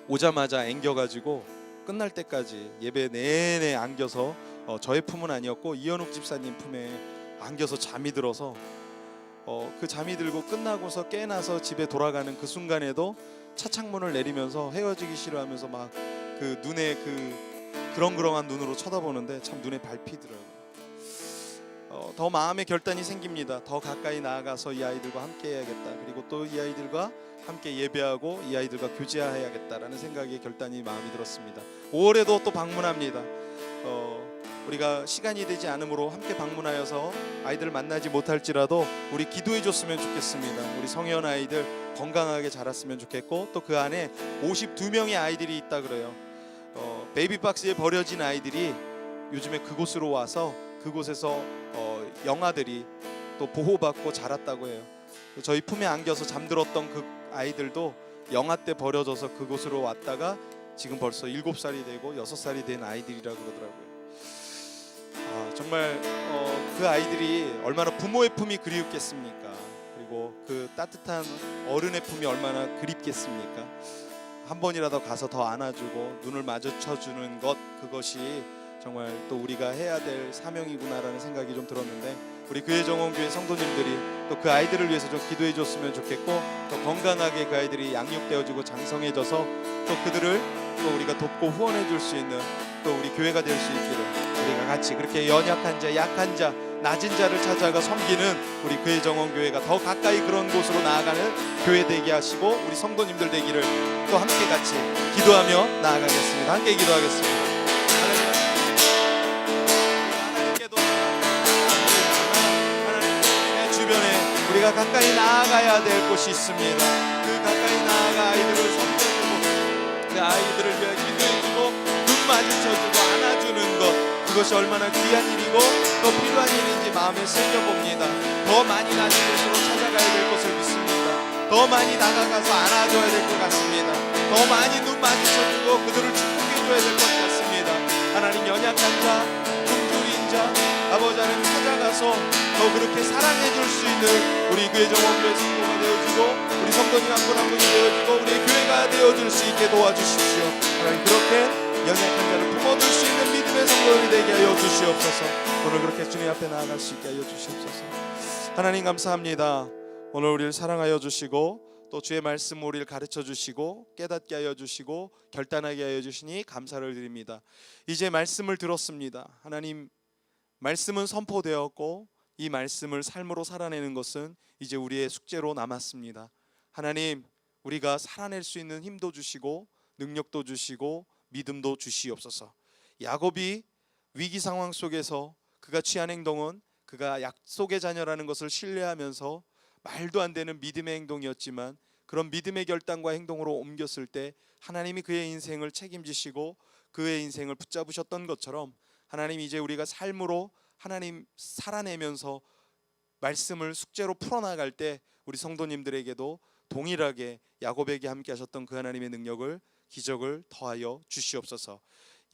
오자마자 앵겨가지고 끝날 때까지 예배 내내 안겨서 저의 품은 아니었고 이현욱 집사님 품에 안겨서 잠이 들어서 그 잠이 들고 끝나고서 깨나서 집에 돌아가는 그 순간에도 차 창문을 내리면서 헤어지기 싫어하면서 막 그 눈에 그렁그렁한 눈으로 쳐다보는데 참 눈에 밟히더라고요. 더 마음의 결단이 생깁니다. 더 가까이 나아가서 이 아이들과 함께 해야겠다. 그리고 또 이 아이들과 함께 예배하고 이 아이들과 교제해야겠다라는 생각에 결단이 마음이 들었습니다. 5월에도 또 방문합니다. 우리가 시간이 되지 않으므로 함께 방문하여서 아이들을 만나지 못할지라도 우리 기도해 줬으면 좋겠습니다. 우리 성혜원 아이들 건강하게 자랐으면 좋겠고 또 그 안에 52명의 아이들이 있다 그래요. 베이비박스에 버려진 아이들이 요즘에 그곳으로 와서 그곳에서 영아들이 또 보호받고 자랐다고 해요. 저희 품에 안겨서 잠들었던 그 아이들도 영아 때 버려져서 그곳으로 왔다가 지금 벌써 7살이 되고 6살이 된 아이들이라고 그러더라고요. 정말 그 아이들이 얼마나 부모의 품이 그리웠겠습니까? 그리고 그 따뜻한 어른의 품이 얼마나 그립겠습니까? 한 번이라도 가서 더 안아주고 눈을 마주쳐주는 것, 그것이 정말 또 우리가 해야 될 사명이구나라는 생각이 좀 들었는데, 우리 교회정원교회 성도님들이 또 그 아이들을 위해서 좀 기도해 줬으면 좋겠고, 또 건강하게 그 아이들이 양육되어지고 장성해져서 또 그들을 또 우리가 돕고 후원해 줄 수 있는 또 우리 교회가 될 수 있기를, 우리가 같이 그렇게 연약한 자, 약한 자, 낮은 자를 찾아가 섬기는 우리 교회정원교회가 더 가까이 그런 곳으로 나아가는 교회 되게 하시고, 우리 성도님들 되기를 또 함께 같이 기도하며 나아가겠습니다. 함께 기도하겠습니다. 하나님께도 하나님의 주변에 우리가 가까이 나아가야 될 곳이 있습니다. 그 가까이 나아가 아이들을 섬겨주고 그 아이들을 위해 기도해주고 눈 마주쳐주고 안아주는 것, 그것이 얼마나 귀한 일이고 또 필요한 일인지 마음에 새겨봅니다. 더 많이 낮은 곳으로 찾아가야 될 것을 믿습니다. 더 많이 나가가서 안아줘야 될 것 같습니다. 더 많이 눈 마주쳐주고 그들을 축복해줘야 될 것 같습니다. 하나님, 연약한 자, 굶주린 자, 아버지 하나님 찾아가서 더 그렇게 사랑해줄 수 있는 우리 교회정원교회 성도가 되어주고, 우리 성도님 한 분 한 분이 되어주고, 우리의 교회가 되어줄 수 있게 도와주십시오. 하나님, 그렇게 연약한 자를 품어줄 수 있는 믿음의 성도들이 되게 하여 주시옵소서. 오늘 그렇게 주님 앞에 나아갈 수 있게 하여 주시옵소서. 하나님, 감사합니다. 오늘 우리를 사랑하여 주시고 또 주의 말씀 우리를 가르쳐 주시고 깨닫게 하여 주시고 결단하게 하여 주시니 감사를 드립니다. 이제 말씀을 들었습니다. 하나님, 말씀은 선포되었고 이 말씀을 삶으로 살아내는 것은 이제 우리의 숙제로 남았습니다. 하나님, 우리가 살아낼 수 있는 힘도 주시고 능력도 주시고 믿음도 주시옵소서. 야곱이 위기 상황 속에서 그가 취한 행동은 그가 약속의 자녀라는 것을 신뢰하면서 말도 안 되는 믿음의 행동이었지만, 그런 믿음의 결단과 행동으로 옮겼을 때 하나님이 그의 인생을 책임지시고 그의 인생을 붙잡으셨던 것처럼, 하나님, 이제 우리가 삶으로 하나님 살아내면서 말씀을 숙제로 풀어나갈 때 우리 성도님들에게도 동일하게 야곱에게 함께 하셨던 그 하나님의 능력을, 기적을 더하여 주시옵소서.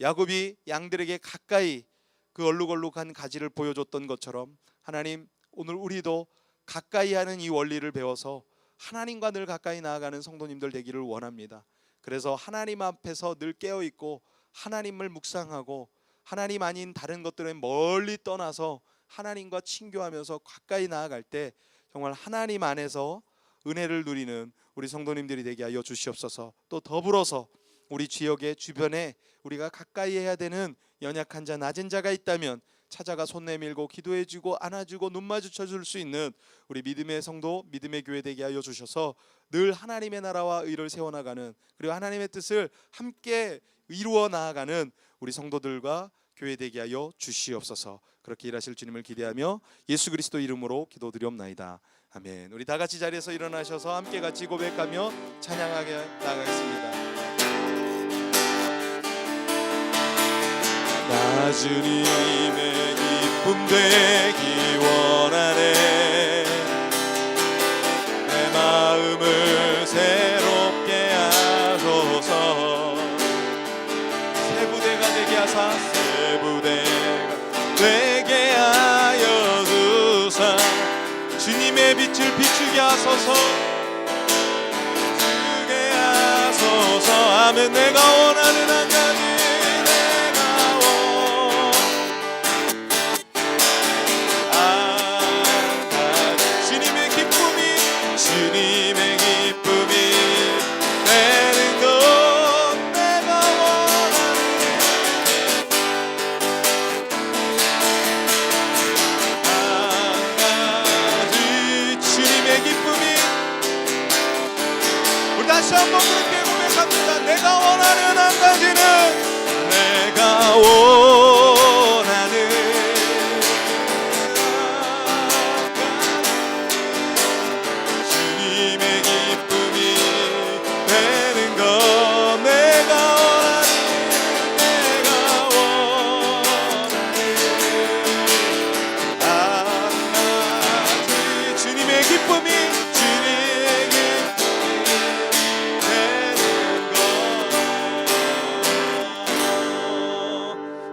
야곱이 양들에게 가까이 그 얼룩얼룩한 가지를 보여줬던 것처럼, 하나님, 오늘 우리도 가까이 하는 이 원리를 배워서 하나님과 늘 가까이 나아가는 성도님들 되기를 원합니다. 그래서 하나님 앞에서 늘 깨어있고 하나님을 묵상하고 하나님 아닌 다른 것들에 멀리 떠나서 하나님과 친교하면서 가까이 나아갈 때 정말 하나님 안에서 은혜를 누리는 우리 성도님들이 되게 하여 주시옵소서. 또 더불어서 우리 지역의 주변에 우리가 가까이 해야 되는 연약한 자, 낮은 자가 있다면 찾아가 손 내밀고 기도해주고 안아주고 눈 마주쳐줄 수 있는 우리 믿음의 성도, 믿음의 교회 되게 하여 주셔서 늘 하나님의 나라와 의를 세워나가는, 그리고 하나님의 뜻을 함께 이루어 나아가는 우리 성도들과 교회 되게 하여 주시옵소서. 그렇게 일하실 주님을 기대하며 예수 그리스도 이름으로 기도드리옵나이다. 아멘. 우리 다 같이 자리에서 일어나셔서 함께 같이 고백하며 찬양하게 나가겠습니다. 나 주님의 기쁨 되기 원하네. 내 마음을 새롭게 하소서. 새 부대가 되게 하사, 새 부대가 되게 하여 주사. 주님의 빛을 비추게 하소서. 주게 하소서. 아멘. 내가 원하는 한 가지, 주님의 기쁨이 되는 것 내가 원하는 한 가지. 주님의 기쁨이, 우리 다시 한번 그렇게 고백합니다. 내가 원하는 한 가지는, 내가 원하는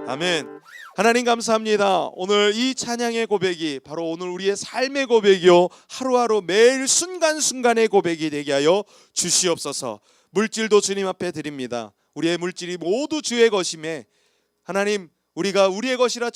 아멘. 하나님 감사합니다. 오늘 이 찬양의 고백이 바로 오늘 우리의 삶의 고백이요, 하루하루 매일 순간순간의 고백이 되게 하여 주시옵소서. 물질도 주님 앞에 드립니다. 우리의 물질이 모두 주의 것임에 하나님, 우리가 우리의 것이라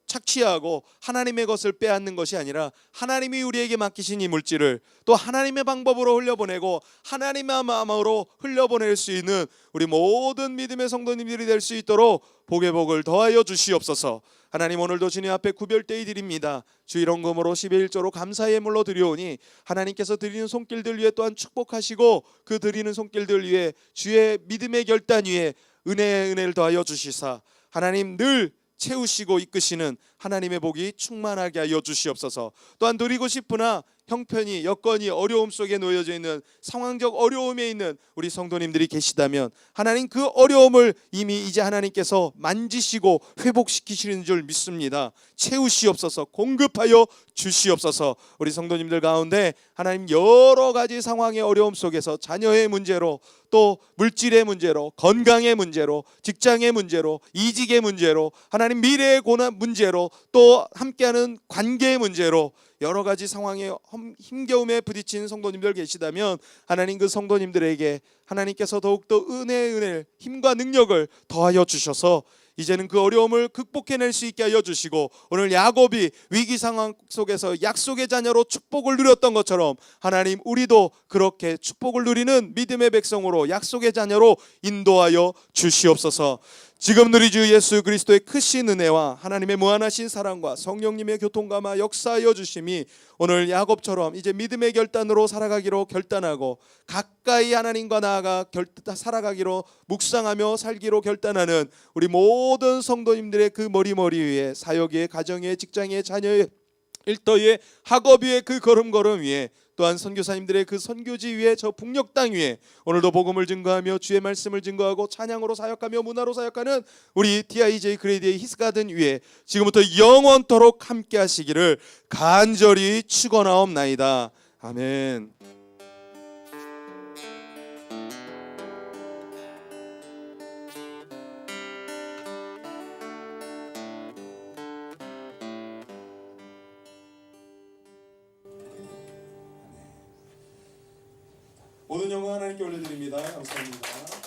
착취하고 하나님의 것을 빼앗는 것이 아니라 하나님이 우리에게 맡기신 이 물질을 또 하나님의 방법으로 흘려보내고 하나님의 마음으로 흘려보낼 수 있는 우리 모든 믿음의 성도님들이 될 수 있도록 복의 복을 더하여 주시옵소서. 하나님, 오늘도 주님 앞에 구별되이 드립니다. 주일헌금으로 11조로 감사의 예물로 드려오니 하나님께서 드리는 손길들 위에 또한 축복하시고 그 드리는 손길들 위에 주의 믿음의 결단 위에 은혜의 은혜를 더하여 주시사 하나님 늘 채우시고 이끄시는 하나님의 복이 충만하게 하여 주시옵소서. 또한 드리고 싶으나 형편이 여건이 어려움 속에 놓여져 있는 상황적 어려움에 있는 우리 성도님들이 계시다면 하나님 그 어려움을 이미 이제 하나님께서 만지시고 회복시키시는 줄 믿습니다. 채우시옵소서. 공급하여 주시옵소서. 우리 성도님들 가운데 하나님 여러 가지 상황의 어려움 속에서 자녀의 문제로 또 물질의 문제로 건강의 문제로 직장의 문제로 이직의 문제로 하나님 미래의 고난 문제로 또 함께하는 관계의 문제로 여러 가지 상황에 힘겨움에 부딪히는 성도님들 계시다면 하나님 그 성도님들에게 하나님께서 더욱더 은혜를 힘과 능력을 더하여 주셔서 이제는 그 어려움을 극복해낼 수 있게 하여 주시고 오늘 야곱이 위기 상황 속에서 약속의 자녀로 축복을 누렸던 것처럼 하나님 우리도 그렇게 축복을 누리는 믿음의 백성으로 약속의 자녀로 인도하여 주시옵소서. 지금 우리 주 예수 그리스도의 크신 은혜와 하나님의 무한하신 사랑과 성령님의 교통감화 역사하여 주심이 오늘 야곱처럼 이제 믿음의 결단으로 살아가기로 결단하고 가까이 하나님과 나아가 살아가기로 묵상하며 살기로 결단하는 우리 모든 성도님들의 그 머리 위에 사역의 가정의 직장의 자녀의 일터의 학업 위에 그 걸음걸음 위에 또한 선교사님들의 그 선교지 위에 저 북녘 땅 위에 오늘도 복음을 증거하며 주의 말씀을 증거하고 찬양으로 사역하며 문화로 사역하는 우리 DIJ 그레이드의 히스가든 위에 지금부터 영원토록 함께 하시기를 간절히 축원하옵나이다. 아멘. 모든 영광 하나님께 올려드립니다. 감사합니다.